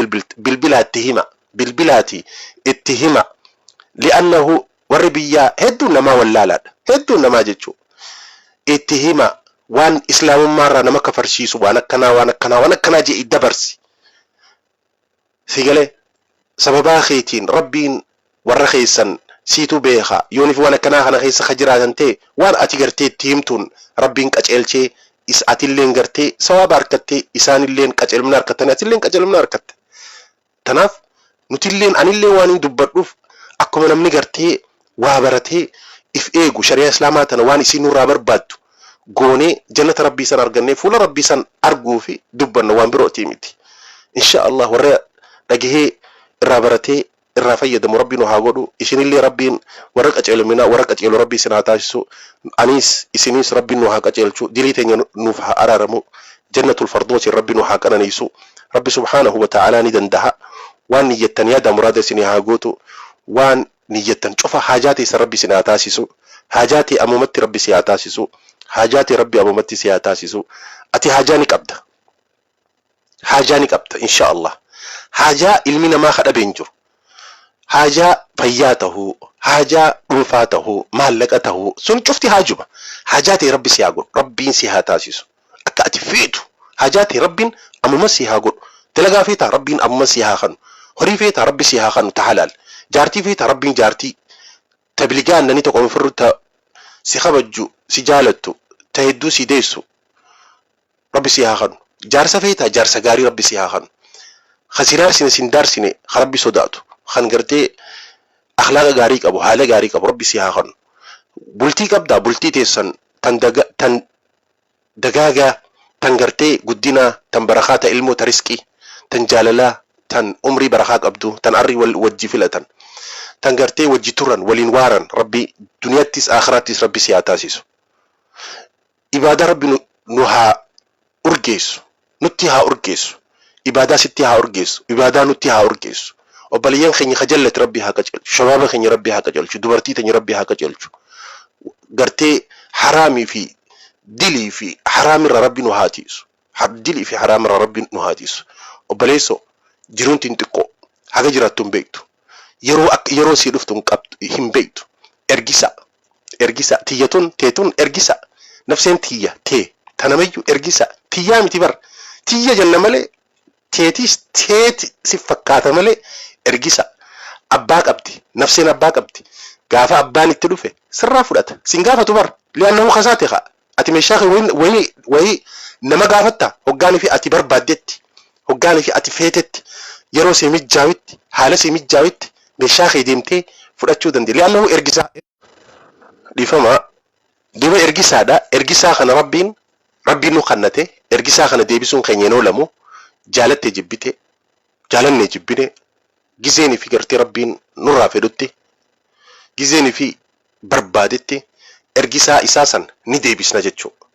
S1: bilbilaati itti hima li'annahu warri biyyaa hedduun namaa wallaaladha hedduun namaa jechuu itti hima وان اسلام مره نما كفرشيسو وانا كنا جي دبرسي سيغله سببا خيتين ربين ورخيسن سيتو بيخا يونيف وانا كنا خيس خجراتنتي وان اتيغرتي تيمتون ربين قچلچي اس اتلين غرتي سوا باركتي اسان اللين قچل مناركتن اتلين قچل مناركت تناف نتلين ان اللي وان دبدوف اكو منم نغرتي وابرتي اف ايغو شريعه اسلاماتنا وان سينو رابر بادو غوني جنة ربي سن أرجعني فولا ربي سن أرجو في دبنا وامبرو تيمتي إن شاء الله ورا رجيه الرابرتي الرافية دم ربي نهاجرو إشين اللي ربين ورق أجعل منا ورق أجعل ربي سنعتاشسو أنيس إسنيس ربي نهاج أجعل شو دليتين نوفها أرارمو جنة الفردوس ربي نهاج أنا نيسو ربي سبحانه وتعالى ندندها وان نيتن يدا مراد سنهاجوتو وان نيتن شوف حاجاتي سربي سنعتاشسو حاجاتي أمومتي ربي سيعتاشسو حاجاتي ربي أبو متي سياتاسيسو أتي حاجاني قبضة إن شاء الله haajaa ilmi namaa kadhabeen jiru. Haajaa fayyaa tahuu, haajaa dhuunfaa tahuu, maallaqa tahuu sun cufti haajuba. Haajaa ta'e rabbi si haa godhu, rabbiin si haa taasisu. Akka ati feetu haajaa ta'e rabbiin ammuma si haa godhu. Dalagaa feetaa rabbiin ammuma si haa kanu. Horii feetaa rabbi si haa kanu ta halaal. Jaartii feetaa rabbiin jaartii tabligaa annanii tokko ofirru ta si kabajju, si jaalattu, ta hedduu si deessu rabbi si haa kanu. Jaarsa feetaa jaarsa gaarii rabbi si haa kanu. Khasiraarsine sin daarsine ka rabbi sodaatu. Kan gartee akhlaaqa gaarii qabu, haala gaarii qabu rabbi si haa kanu. Bultii qabdaa, bultii teessan tan dagaagaa, tan gartee guddinaa, tan barakaata ilmoo, ta riskii, tan jaalalaa, tan umrii barakaa qabdu, tan arri wajji filatan, tan gartee wajji turan, waliin waaran rabbi duniyaattis akhiraattis rabbi si haa taasisu. Ibaadaa rabbi nu haa urgeessu, nutti haa urgeessu. Ibaadaa sitti haa urgeessu, ibaadaa nutti haa urgeessu. Obboleeyyan keenya kajallati rabbi haa qajeelchu, shabaaba keenya rabbi haa qajeelchu, dubartii teenya rabbi haa qajeelchu. Gartee haraamii fi dilii fi haraamirra rabbi nu haa tiisu. Dilii fi haraamirra rabbi nu haa tiisu. Obboleesso jiruun tiin xiqqoo haga jiraattu hin beektu. Yeroo sii dhuftu hin beektu. Ergisa tiyyatuun teetuun ergisa. Nafseen tiyya tee tanamayyuu ergisa. Tiyyaa miti bar. Tiyya janna malee teetis teeti si fakkaata malee ergisa. Abbaa qabdi. Nafseen abbaa qabdi. Gaafa abbaan itti dhufe sirraa fudhata. Sin gaafatu bar. Li'aannahu kasaate kaa. Ati meeshaa wayii nama gaafatta hoggaanii fi ati barbaaddetti. Hoggaanii fi ati feetetti. Yeroo si mijjaawitti, haala si mijjaawitti meeshaa kee deemtee fudhachuu dandeenya. Li'aannahu ergisaa. Dhiifamaa. Duuba ergisaadha. Ergisaa kana rabbiin nu kannate. Ergisaa kana deebisuun keenya hin oolamu. Jaalattee jibbite. Jaalannee jibbine. Gizeenii fi gartee rabbiin nurraa fedhutti. Gizeenii fi barbaadetti ergisaa isaa san ni deebisna jechuudha.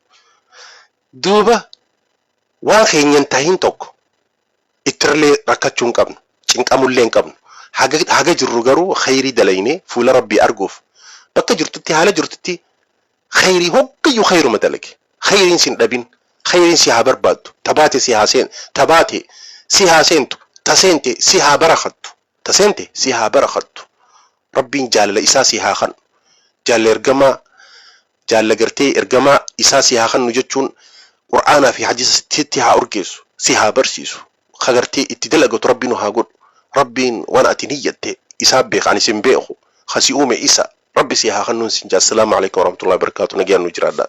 S1: Duuba waan keenyan tahin tokko ittirlee rakkachuu hin qabnu, cinqamullee hin qabnu. Haga jirru garuu khayrii dalaynee fuula rabbii arguuf bakka jirtutti haala jirtutti khayrii hoggayyuu khayruma dalage. Khayriin sin dhabin, khayriin si haa barbaaddu, tabaate si haa seentu, tabaate si haa seentu, taseente si haa barakattu, taseente si haa barakattu. Rabbiin jaalala isaa si haa kanu. Jaalala gartee ergamaa isaa si haa kanu jechuun Qur'aanaa fi hadiisa sitti haa urgeessu, si haa barsiisu. Kagartee itti dalagatu rabbiin haa godhu. Rabbiin waan ati niyyatte isaa beeka ani sin beeku. Kasi uume isa rabbi si haa kanuun sin jaa. Assalaamu alaikum warahmatullahi wabarakatuh. Nagayaan nu jiraadhaa.